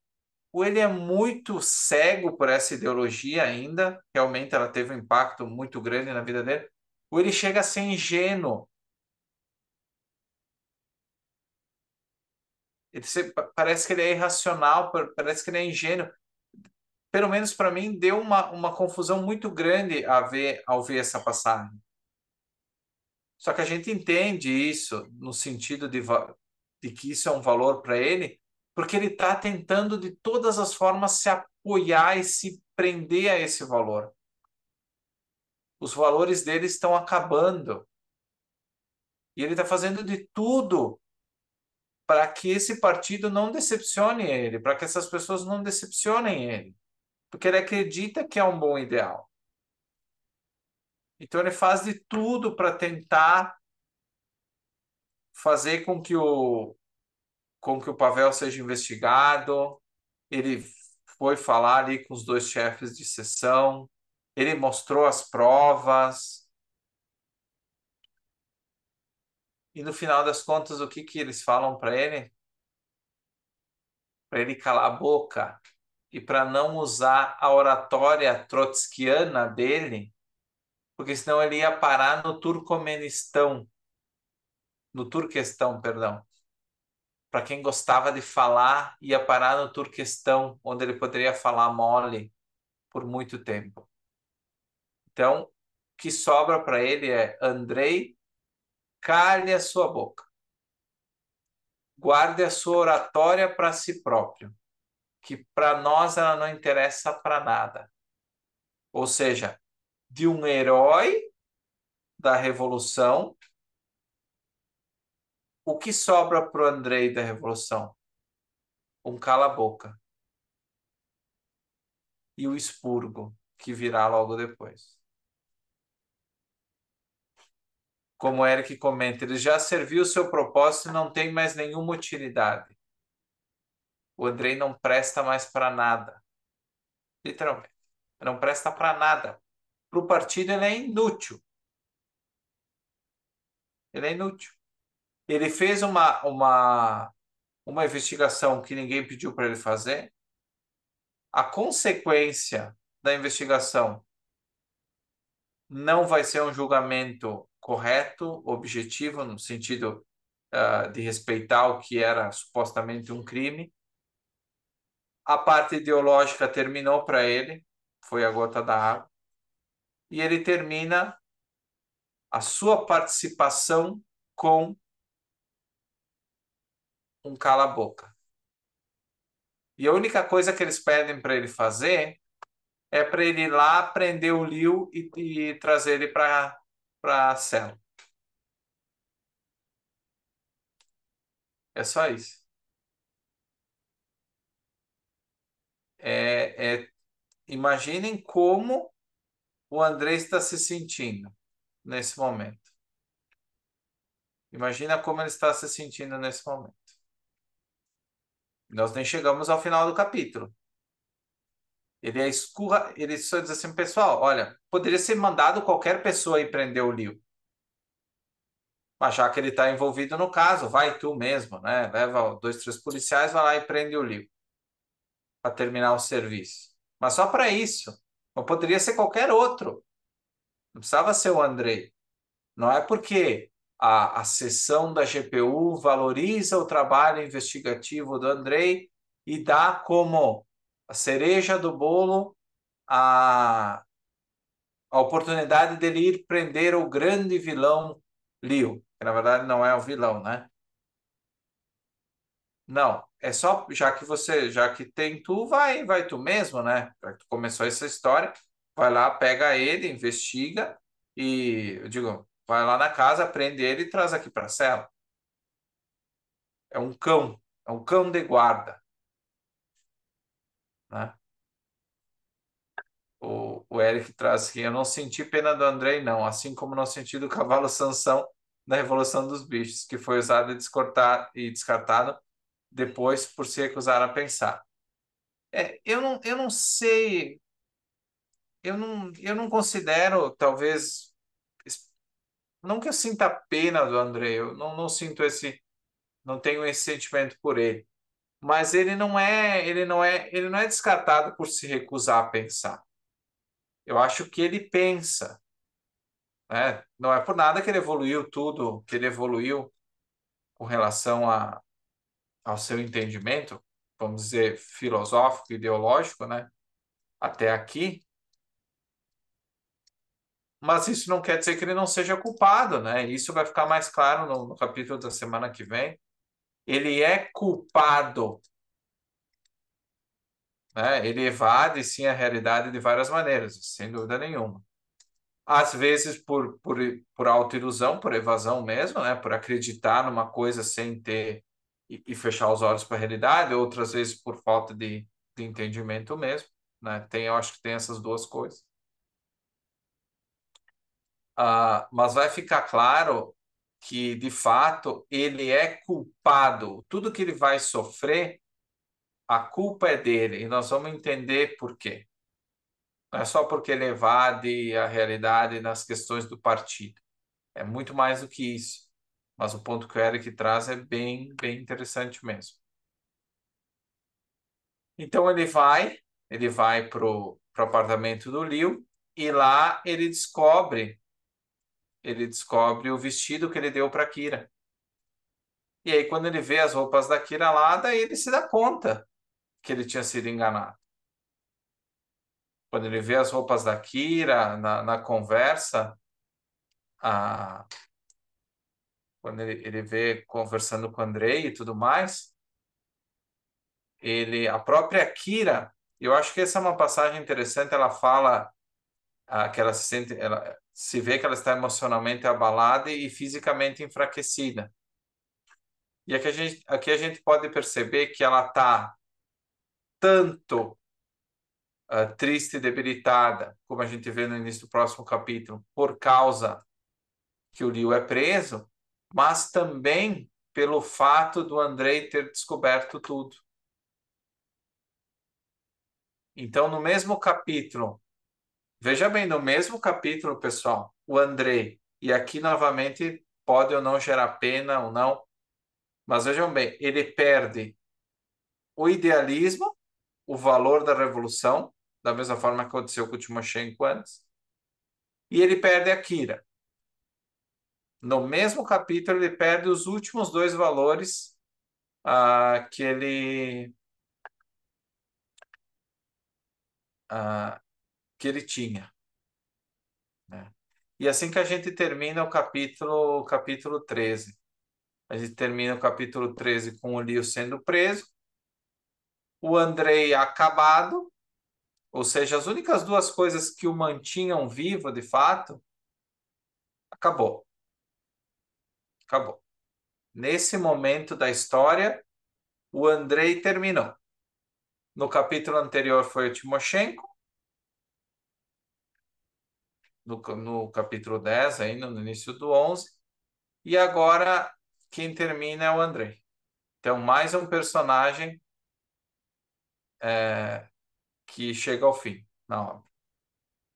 ou ele é muito cego por essa ideologia ainda, realmente ela teve um impacto muito grande na vida dele, ou ele chega a ser ingênuo. Parece que ele é irracional, parece que ele é ingênuo. Pelo menos para mim, deu uma confusão muito grande ao ver essa passagem. Só que a gente entende isso no sentido de que isso é um valor para ele, porque ele está tentando de todas as formas se apoiar e se prender a esse valor. Os valores dele estão acabando. E ele está fazendo de tudo para que esse partido não decepcione ele, para que essas pessoas não decepcionem ele, porque ele acredita que é um bom ideal. Então ele faz de tudo para tentar fazer com que o Pavel seja investigado. Ele foi falar ali com os dois chefes de seção, ele mostrou as provas, e no final das contas, o que que eles falam para ele? Para ele calar a boca e para não usar a oratória trotskiana dele, porque senão ele ia parar no Turcomenistão, no Turquestão, perdão. Para quem gostava de falar, ia parar no Turquestão, onde ele poderia falar mole por muito tempo. Então, o que sobra para ele é: Andrei, calhe a sua boca. guarde a sua oratória para si próprio, que para nós ela não interessa para nada. Ou seja, de um herói da revolução, o que sobra para o Andrei da revolução? Um cala-boca. E o expurgo, que virá logo depois. Como o Eric comenta, ele já serviu o seu propósito e não tem mais nenhuma utilidade. O Andrei não presta mais para nada. Literalmente. Não presta para nada. Para o partido ele é inútil. Ele é inútil. Ele fez uma investigação que ninguém pediu para ele fazer. A consequência da investigação não vai ser um julgamento correto, objetivo, no sentido de respeitar o que era supostamente um crime. A parte ideológica terminou para ele, foi a gota da água, e ele termina a sua participação com um cala-boca. E a única coisa que eles pedem para ele fazer é para ele ir lá prender o Liu e trazer ele para a cela. É só isso. Imaginem como o André está se sentindo nesse momento. Imagina como ele está se sentindo nesse momento. Nós nem chegamos ao final do capítulo. Ele é escurra, ele só diz assim, pessoal, olha, poderia ser mandado qualquer pessoa ir prender o Liu. Mas já que ele está envolvido no caso, vai tu mesmo, né? Leva dois, três policiais, vai lá e prende o Liu para terminar o serviço. Mas só para isso. Não poderia ser qualquer outro. Não precisava ser o Andrei. Não é porque a seção da GPU valoriza o trabalho investigativo do Andrei e dá como a cereja do bolo a oportunidade dele ir prender o grande vilão Liu, que na verdade não é o vilão, né? Não, é só já que tem tu, vai tu mesmo, né? Já que tu começou essa história, vai lá, pega ele, investiga e, eu digo, vai lá na casa, prende ele e traz aqui para a cela. É um cão de guarda, né? O Eric traz aqui, eu não senti pena do Andrei, não, assim como não senti do cavalo Sansão na Revolução dos Bichos, que foi usado e descartado depois por se recusar a pensar. Eu não sei, eu não considero, talvez, não que eu sinta pena do Andrei, eu não sinto não tenho esse sentimento por ele, mas ele não é descartado por se recusar a pensar. Eu acho que ele pensa, né? Não é por nada que ele evoluiu tudo, que ele evoluiu com relação ao seu entendimento, vamos dizer, filosófico, ideológico, né? Até aqui, mas isso não quer dizer que ele não seja culpado, né? Isso vai ficar mais claro no capítulo da semana que vem. Ele é culpado, né? Ele evade, sim, a realidade de várias maneiras, sem dúvida nenhuma. Às vezes por autoilusão, por evasão mesmo, né? Por acreditar numa coisa sem ter e fechar os olhos para a realidade, outras vezes por falta de entendimento mesmo, né? Eu acho que tem essas duas coisas. Mas vai ficar claro que, de fato, ele é culpado. Tudo que ele vai sofrer, a culpa é dele, e nós vamos entender por quê. Não é só porque ele evade a realidade nas questões do partido. É muito mais do que isso. Mas o ponto que o Eric traz é bem interessante mesmo. Então ele vai pro apartamento do Liu e lá ele descobre o vestido que ele deu para Kira. E aí quando ele vê as roupas da Kira lá, daí ele se dá conta que ele tinha sido enganado. Quando ele vê as roupas da Kira na conversa, a, quando ele vê conversando com o Andrei e tudo mais, a própria Kira, eu acho que essa é uma passagem interessante, ela fala que ela se sente, ela se vê que ela está emocionalmente abalada e fisicamente enfraquecida. E aqui a gente pode perceber que ela está tanto triste e debilitada, como a gente vê no início do próximo capítulo, por causa que o Liu é preso, mas também pelo fato do Andrei ter descoberto tudo. Então, no mesmo capítulo, veja bem, no mesmo capítulo, pessoal, o Andrei, e aqui novamente pode ou não gerar pena ou não, mas vejam bem, ele perde o idealismo, o valor da revolução, da mesma forma que aconteceu com o Timoshenko antes, e ele perde a Kira. No mesmo capítulo, ele perde os últimos dois valores que ah, que ele tinha, né? E assim que a gente termina o capítulo 13. A gente termina o capítulo 13 com o Leo sendo preso, o Andrei acabado, ou seja, as únicas duas coisas que o mantinham vivo, de fato, acabou. Acabou. Nesse momento da história, o Andrei terminou. No capítulo anterior foi o Timoshenko, no capítulo 10, ainda no início do 11, e agora quem termina é o Andrei. Então, mais um personagem que chega ao fim na obra.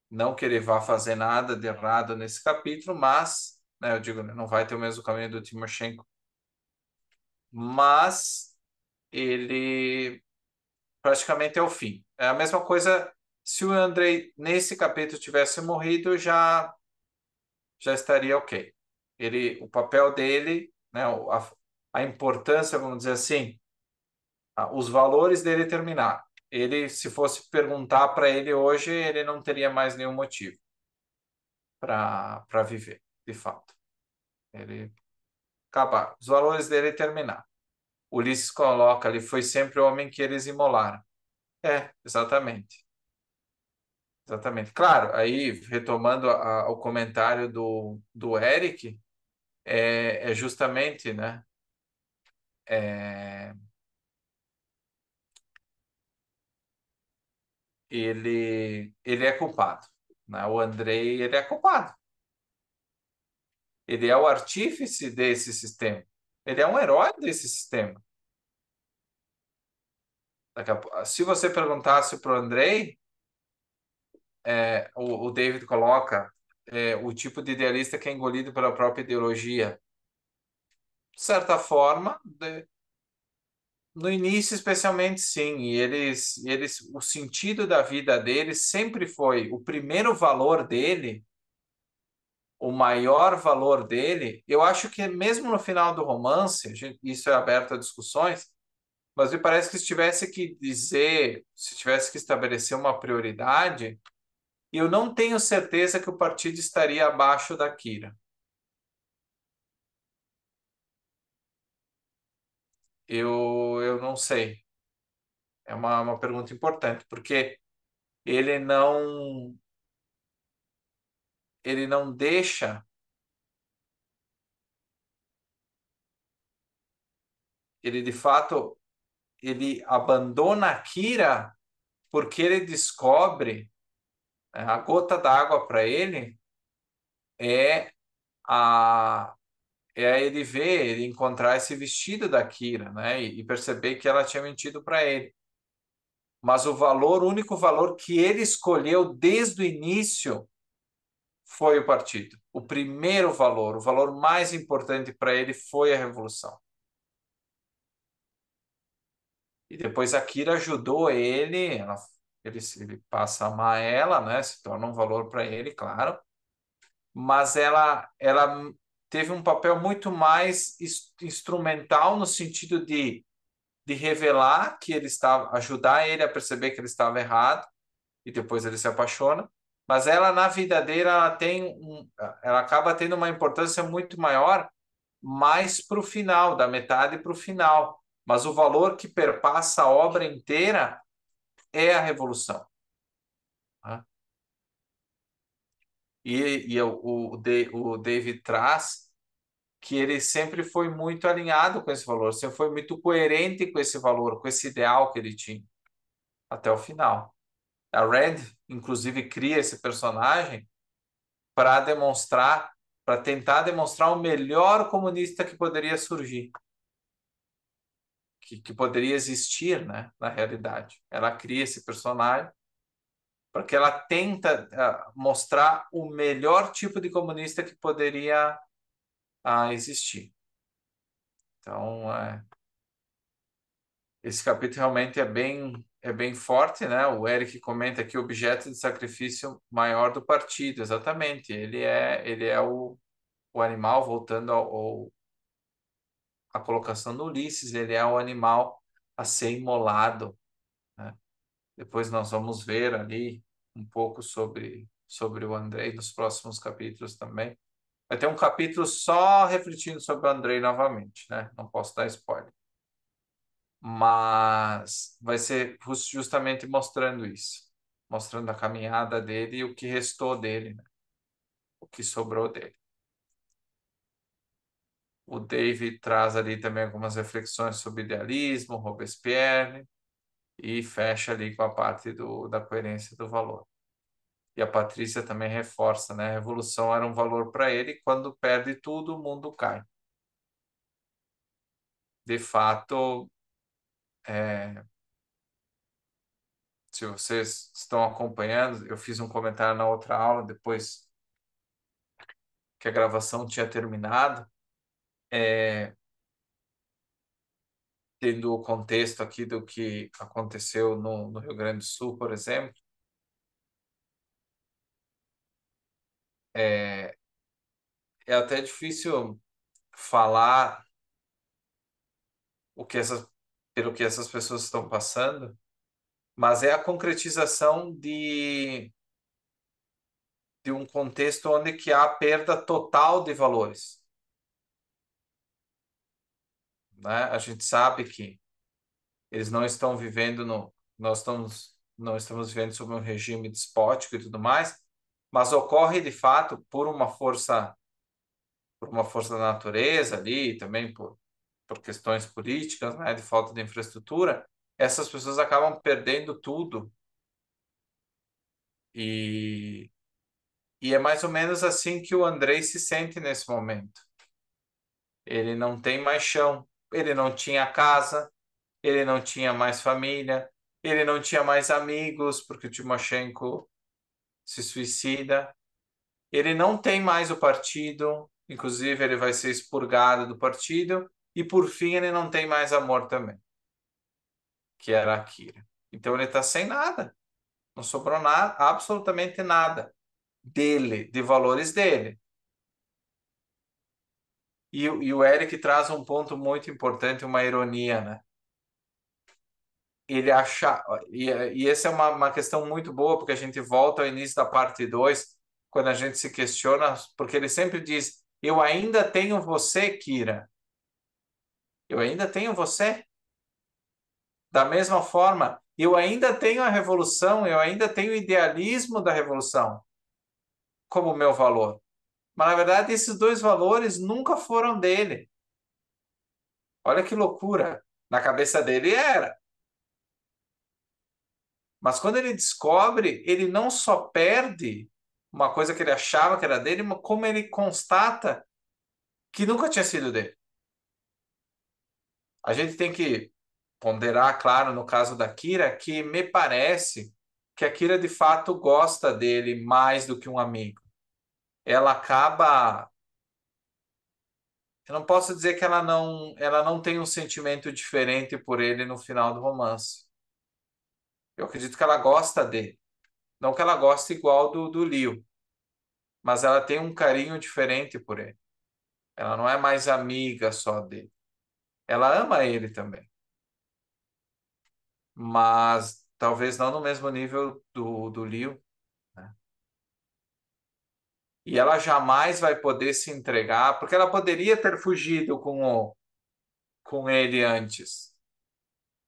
Não que ele vá fazer nada de errado nesse capítulo, mas, né, eu digo, não vai ter o mesmo caminho do Timoshenko, mas ele praticamente é o fim. É a mesma coisa se o Andrei nesse capítulo tivesse morrido, já estaria ok. O papel dele, né, a importância, vamos dizer assim, os valores dele terminaram. Ele, se fosse perguntar para ele hoje, ele não teria mais nenhum motivo para viver, de fato. Ele acabaram. Os valores dele terminaram. Ulisses coloca ali, foi sempre o homem que eles imolaram. É, exatamente. Exatamente. Claro, aí, retomando o comentário do Eric, é justamente, né? é, ele é culpado, né? O Andrei, ele é culpado. Ele é o artífice desse sistema. Ele é um herói desse sistema. Se você perguntasse para o Andrei, o David coloca o tipo de idealista que é engolido pela própria ideologia. De certa forma, no início, especialmente, sim. O sentido da vida deles sempre foi o primeiro valor dele, o maior valor dele. Eu acho que mesmo no final do romance, isso é aberto a discussões, mas me parece que se tivesse que dizer, se tivesse que estabelecer uma prioridade, eu não tenho certeza que o partido estaria abaixo da Kira. Eu não sei. É uma pergunta importante, porque ele não ele não deixa, ele de fato, ele abandona a Kira porque ele descobre, né, a gota d'água para ele é a ele ver, ele encontrar esse vestido da Kira, né, e perceber que ela tinha mentido para ele. Mas o único valor que ele escolheu desde o início foi o partido. O primeiro valor, o valor mais importante para ele foi a revolução. E depois a Kira ajudou ele, ele passa a amar ela, né? Se torna um valor para ele, claro. Mas ela teve um papel muito mais instrumental no sentido de revelar que ele estava, ajudar ele a perceber que ele estava errado, e depois ele se apaixona. Mas ela, na vida dele, ela acaba tendo uma importância muito maior mais para o final, da metade para o final. Mas o valor que perpassa a obra inteira é a revolução. Né? O David traz que ele sempre foi muito alinhado com esse valor, sempre foi muito coerente com esse valor, com esse ideal que ele tinha, até o final. A Red, inclusive, cria esse personagem para demonstrar, para tentar demonstrar o melhor comunista que poderia surgir, que poderia existir, né, na realidade. Ela cria esse personagem porque ela tenta mostrar o melhor tipo de comunista que poderia existir. Então, esse capítulo realmente é bem forte, né? O Eric comenta aqui objeto de sacrifício maior do partido, exatamente. Ele é o animal, voltando à colocação do Ulisses, ele é o animal a ser imolado, né? Depois nós vamos ver ali um pouco sobre o Andrei nos próximos capítulos também. Vai ter um capítulo só refletindo sobre o Andrei novamente, né? Não posso dar spoiler. Mas vai ser justamente mostrando isso, mostrando a caminhada dele e o que restou dele, né? O que sobrou dele. O David traz ali também algumas reflexões sobre idealismo, Robespierre, e fecha ali com a parte da coerência do valor. E a Patrícia também reforça, né? A revolução era um valor para ele, quando perde tudo, o mundo cai. De fato, se vocês estão acompanhando, eu fiz um comentário na outra aula, depois que a gravação tinha terminado, tendo o contexto aqui do que aconteceu no Rio Grande do Sul, por exemplo, é, é até difícil falar o que pelo que essas pessoas estão passando, mas é a concretização de um contexto onde que há perda total de valores, né? A gente sabe que eles não estão vivendo não estamos vivendo sob um regime despótico e tudo mais, mas ocorre de fato por uma força da natureza ali, também por questões políticas, né, de falta de infraestrutura, essas pessoas acabam perdendo tudo e é mais ou menos assim que o Andrei se sente nesse momento. Ele não tem mais chão, ele não tinha casa, ele não tinha mais família, ele não tinha mais amigos, porque o Timoshenko se suicida. Ele não tem mais o partido, inclusive ele vai ser expurgado do partido, e por fim ele não tem mais amor também, que era a Kira. Então ele está sem nada, não sobrou nada, absolutamente nada dele, de valores dele. E o Eric traz um ponto muito importante, uma ironia, né? Ele acha. E essa é uma questão muito boa, porque a gente volta ao início da parte 2 quando a gente se questiona, porque ele sempre diz: Eu ainda tenho você, Kira. Eu ainda tenho você. Da mesma forma, eu ainda tenho a revolução, eu ainda tenho o idealismo da revolução como meu valor. Mas, na verdade, esses dois valores nunca foram dele. Olha que loucura. Na cabeça dele era. Mas quando ele descobre, ele não só perde uma coisa que ele achava que era dele, mas como ele constata que nunca tinha sido dele. A gente tem que ponderar, claro, no caso da Kira, que me parece que a Kira de fato gosta dele mais do que um amigo. Ela acaba. Eu não posso dizer que ela não tem um sentimento diferente por ele no final do romance. Eu acredito que ela gosta dele. Não que ela goste igual do Leo, mas ela tem um carinho diferente por ele. Ela não é mais amiga só dele. Ela ama ele também, mas talvez não no mesmo nível do Leo, né? E ela jamais vai poder se entregar, porque ela poderia ter fugido com ele antes,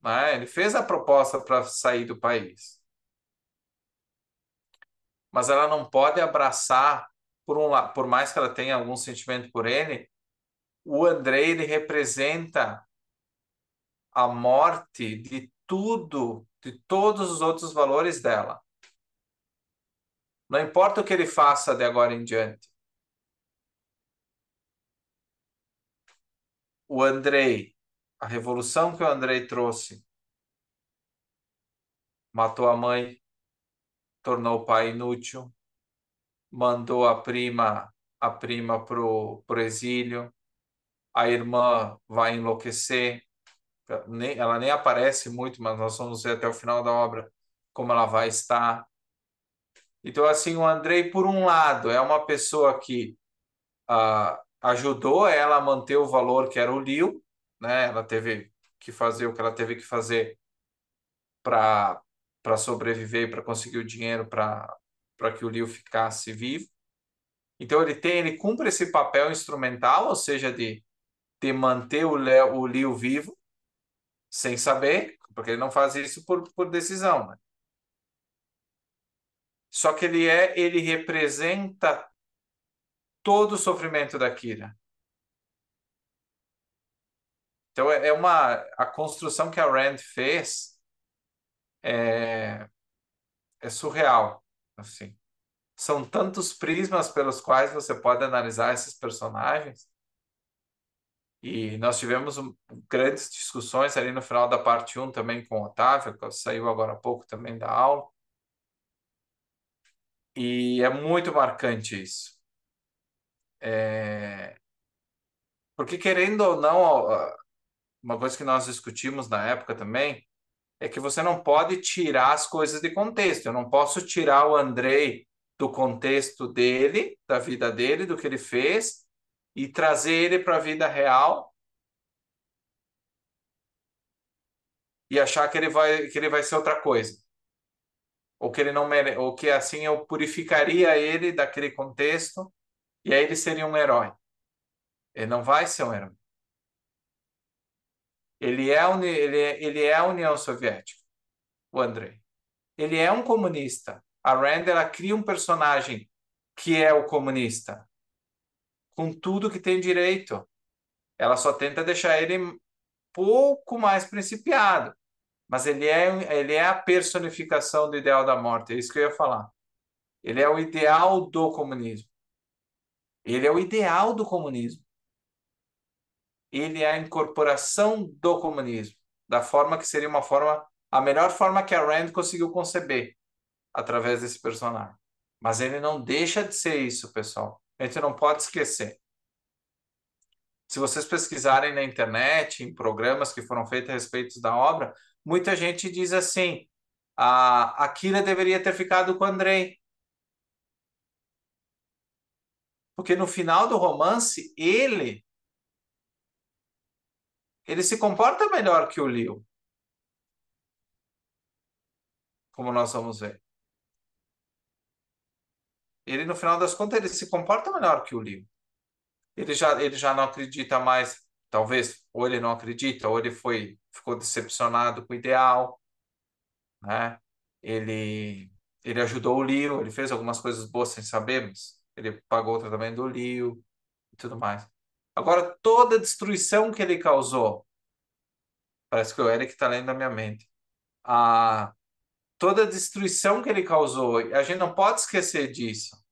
né? Ele fez a proposta para sair do país, mas ela não pode abraçar, por mais que ela tenha algum sentimento por ele, o Andrei, ele representa a morte de tudo, de todos os outros valores dela. Não importa o que ele faça de agora em diante. O Andrei, a revolução que o Andrei trouxe, matou a mãe, tornou o pai inútil, mandou a prima pro exílio, a irmã vai enlouquecer, ela nem aparece muito, mas nós vamos ver até o final da obra como ela vai estar. Então, assim, o Andrei, por um lado, é uma pessoa que ajudou ela a manter o valor que era o Liu, né? Ela teve que fazer o que ela teve que fazer para sobreviver e para conseguir o dinheiro para que o Liu ficasse vivo. Então ele cumpre esse papel instrumental, ou seja, de manter o Liu vivo, sem saber, porque ele não faz isso por decisão, né? Só que ele representa todo o sofrimento da Kira. Então a construção que a Rand fez é surreal, assim. São tantos prismas pelos quais você pode analisar esses personagens. E nós tivemos grandes discussões ali no final da parte um também com o Otávio, que saiu agora há pouco também da aula. E é muito marcante isso. Porque, querendo ou não, uma coisa que nós discutimos na época também é que você não pode tirar as coisas de contexto. Eu não posso tirar o Andrei do contexto dele, da vida dele, do que ele fez, e trazer ele para a vida real e achar que ele vai ser outra coisa. Ou que ele não mere... ou que assim eu purificaria ele daquele contexto e aí ele seria um herói. Ele não vai ser um herói. Ele é a União Soviética, o Andrei. Ele é um comunista. A Rand, ela cria um personagem que é o comunista, com tudo que tem direito. Ela só tenta deixar ele um pouco mais principiado, mas ele é a personificação do ideal da morte. É isso que eu ia falar. Ele é o ideal do comunismo. Ele é o ideal do comunismo. Ele é a incorporação do comunismo, da forma que seria a melhor forma que a Rand conseguiu conceber através desse personagem. Mas ele não deixa de ser isso, pessoal. A gente não pode esquecer. Se vocês pesquisarem na internet, em programas que foram feitos a respeito da obra, muita gente diz assim: a Kira deveria ter ficado com o Andrei. Porque no final do romance, ele se comporta melhor que o Liu, como nós vamos ver. Ele, no final das contas, ele se comporta melhor que o Liu. Ele já não acredita mais, talvez, ou ele não acredita, ou ele ficou decepcionado com o ideal, né? Ele, ele ajudou o Liu, ele fez algumas coisas boas sem saber, mas ele pagou o tratamento do Liu e tudo mais. Agora, toda a destruição que ele causou, parece que o Eric está lendo na minha mente. A, toda a destruição que ele causou, a gente não pode esquecer disso.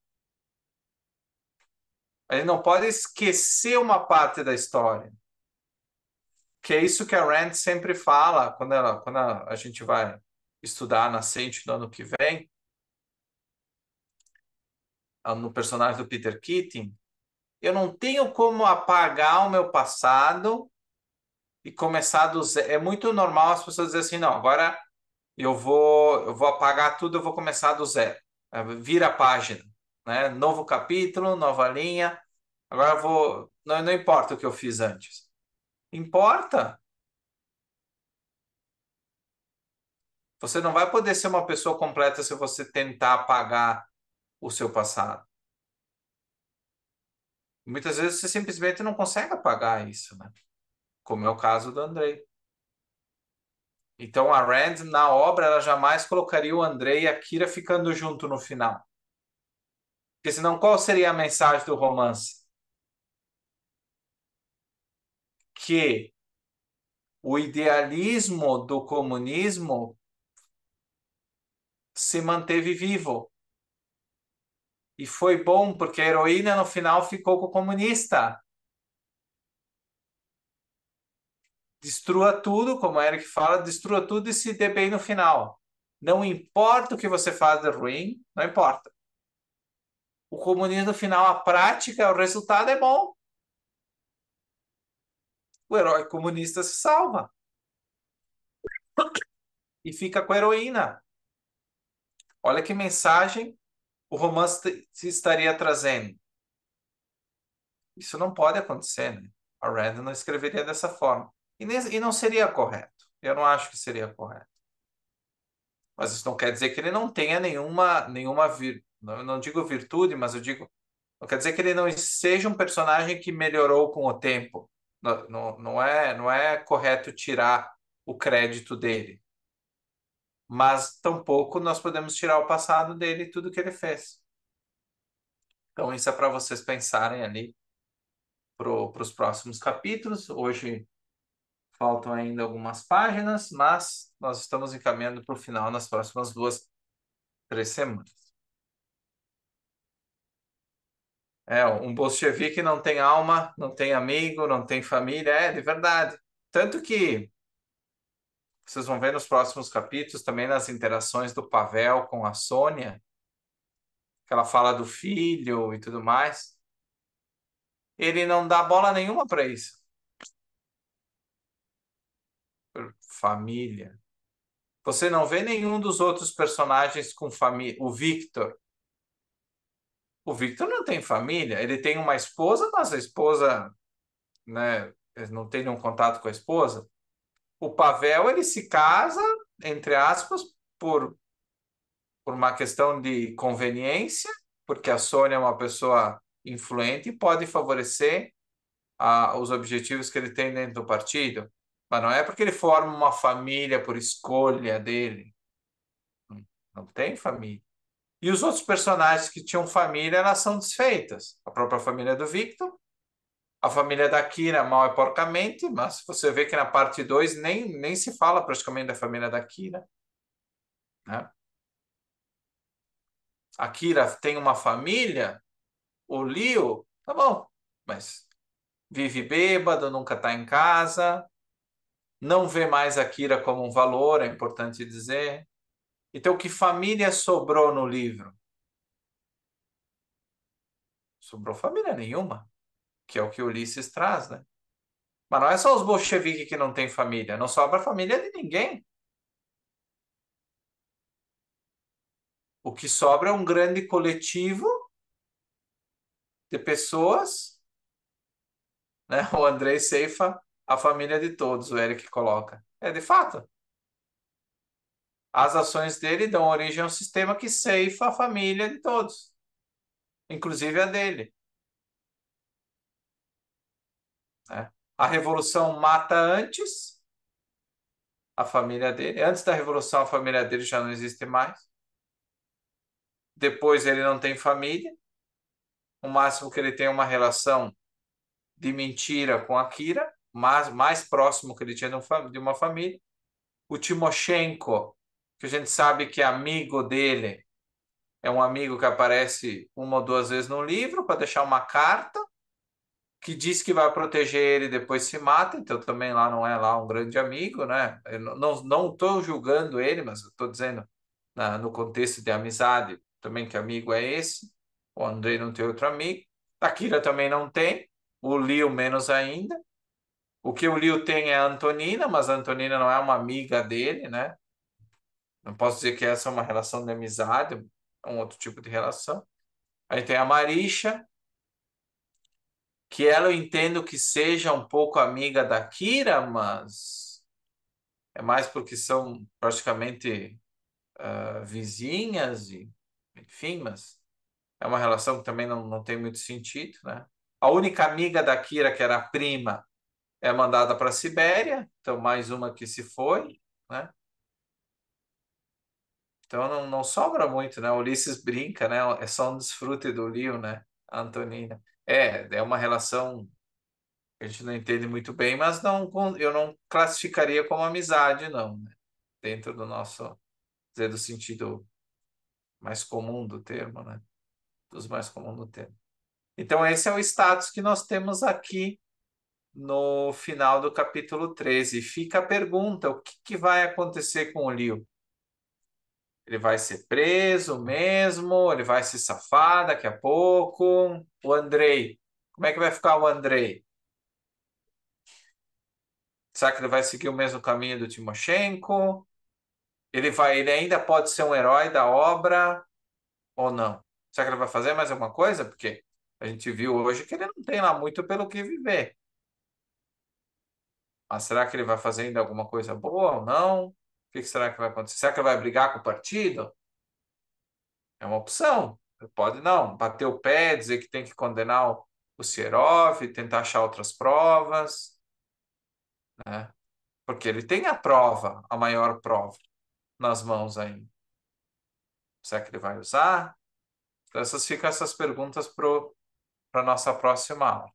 A gente não pode esquecer uma parte da história. Que é isso que a Rand sempre fala quando a gente vai estudar a Nascente no ano que vem, no personagem do Peter Keating. Eu não tenho como apagar o meu passado e começar do zero. É muito normal as pessoas dizerem assim, não, agora eu vou apagar tudo, eu vou começar do zero. Vira a página, né? Novo capítulo, nova linha. Agora eu vou. Não, não importa o que eu fiz antes. Importa. Você não vai poder ser uma pessoa completa se você tentar apagar o seu passado. Muitas vezes você simplesmente não consegue apagar isso, né? Como é o caso do Andrei. Então a Rand, na obra, ela jamais colocaria o Andrei e a Kira ficando junto no final. Porque senão qual seria a mensagem do romance? Que o idealismo do comunismo se manteve vivo. E foi bom, porque a heroína no final ficou com o comunista. Destrua tudo, como a Eric fala, destrua tudo e se dê bem no final. Não importa o que você faz de ruim, não importa. O comunismo no final, a prática, o resultado é bom. O herói comunista se salva e fica com a heroína. Olha que mensagem o romance estaria trazendo. Isso não pode acontecer, né? A Rand não escreveria dessa forma. E não seria correto. Eu não acho que seria correto. Mas isso não quer dizer que ele não tenha não digo virtude, mas eu digo, não quer dizer que ele não seja um personagem que melhorou com o tempo. Não é correto tirar o crédito dele. Mas tampouco nós podemos tirar o passado dele e tudo que ele fez. Então, isso é para vocês pensarem ali para os próximos capítulos. Hoje faltam ainda algumas páginas, mas nós estamos encaminhando para o final nas próximas 2, 3 semanas. Um bolchevique não tem alma, não tem amigo, não tem família, de verdade. Tanto que vocês vão ver nos próximos capítulos, também nas interações do Pavel com a Sônia, que ela fala do filho e tudo mais. Ele não dá bola nenhuma para isso. Família. Você não vê nenhum dos outros personagens com família. O Victor não tem família. Ele tem uma esposa, mas a esposa, né, ele não tem nenhum contato com a esposa. O Pavel, ele se casa, entre aspas, por, por uma questão de conveniência, porque a Sônia é uma pessoa influente e pode favorecer os objetivos que ele tem dentro do partido. Mas não é porque ele forma uma família por escolha dele. Não, não tem família. E os outros personagens que tinham família, elas são desfeitas. A própria família do Victor, a família da Kira, mal e porcamente, mas você vê que na parte 2 nem se fala praticamente da família da Kira, né? A Kira tem uma família, o Leo, tá bom, mas vive bêbado, nunca está em casa, não vê mais a Kira como um valor, é importante dizer. Então, que família sobrou no livro? Sobrou família nenhuma, que é o que Ulisses traz, né? Mas não é só os bolcheviques que não têm família, não sobra família de ninguém. O que sobra é um grande coletivo de pessoas, né? O Andrei ceifa a família de todos, o Eric coloca. É de fato. As ações dele dão origem a um sistema que ceifa a família de todos, inclusive a dele, né? A revolução mata antes a família dele. Antes da revolução, a família dele já não existe mais. Depois, ele não tem família. O máximo que ele tem é uma relação de mentira com a Kira, mas mais próximo que ele tinha de uma família. O Timoshenko, que a gente sabe que é amigo dele, é um amigo que aparece 1 ou 2 vezes no livro para deixar uma carta que diz que vai proteger ele e depois se mata, então também lá não é lá um grande amigo, né? Eu não estou julgando ele, mas estou dizendo no contexto de amizade também que amigo é esse. O Andrei não tem outro amigo. A Kira também não tem. O Leo menos ainda. O que o Leo tem é a Antonina, mas a Antonina não é uma amiga dele, né? Não posso dizer que essa é uma relação de amizade, é um outro tipo de relação. Aí tem a Marisha, que ela eu entendo que seja um pouco amiga da Kira, mas é mais porque são praticamente vizinhas, e enfim, mas é uma relação que também não tem muito sentido, né? A única amiga da Kira, que era a prima, é mandada para a Sibéria, então mais uma que se foi, né? Então não sobra muito, né? Ulisses brinca, né? É só um desfrute do Lio, né? A Antonina. É uma relação que a gente não entende muito bem, mas eu não classificaria como amizade, não, né? Dentro do nosso, dizer, do sentido mais comum do termo, né? Dos mais comuns do termo. Então, esse é o status que nós temos aqui no final do capítulo 13. Fica a pergunta: o que vai acontecer com o Lio? Ele vai ser preso mesmo? Ele vai se safar daqui a pouco? O Andrei, como é que vai ficar o Andrei? Será que ele vai seguir o mesmo caminho do Timoshenko? Ele ainda pode ser um herói da obra ou não? Será que ele vai fazer mais alguma coisa? Porque a gente viu hoje que ele não tem lá muito pelo que viver. Mas será que ele vai fazer ainda alguma coisa boa ou não? O que será que vai acontecer? Será que ele vai brigar com o partido? É uma opção. Ele pode não, bater o pé, dizer que tem que condenar o Serov, tentar achar outras provas, né? Porque ele tem a prova, a maior prova, nas mãos ainda. Será que ele vai usar? Então, ficam essas perguntas para a nossa próxima aula.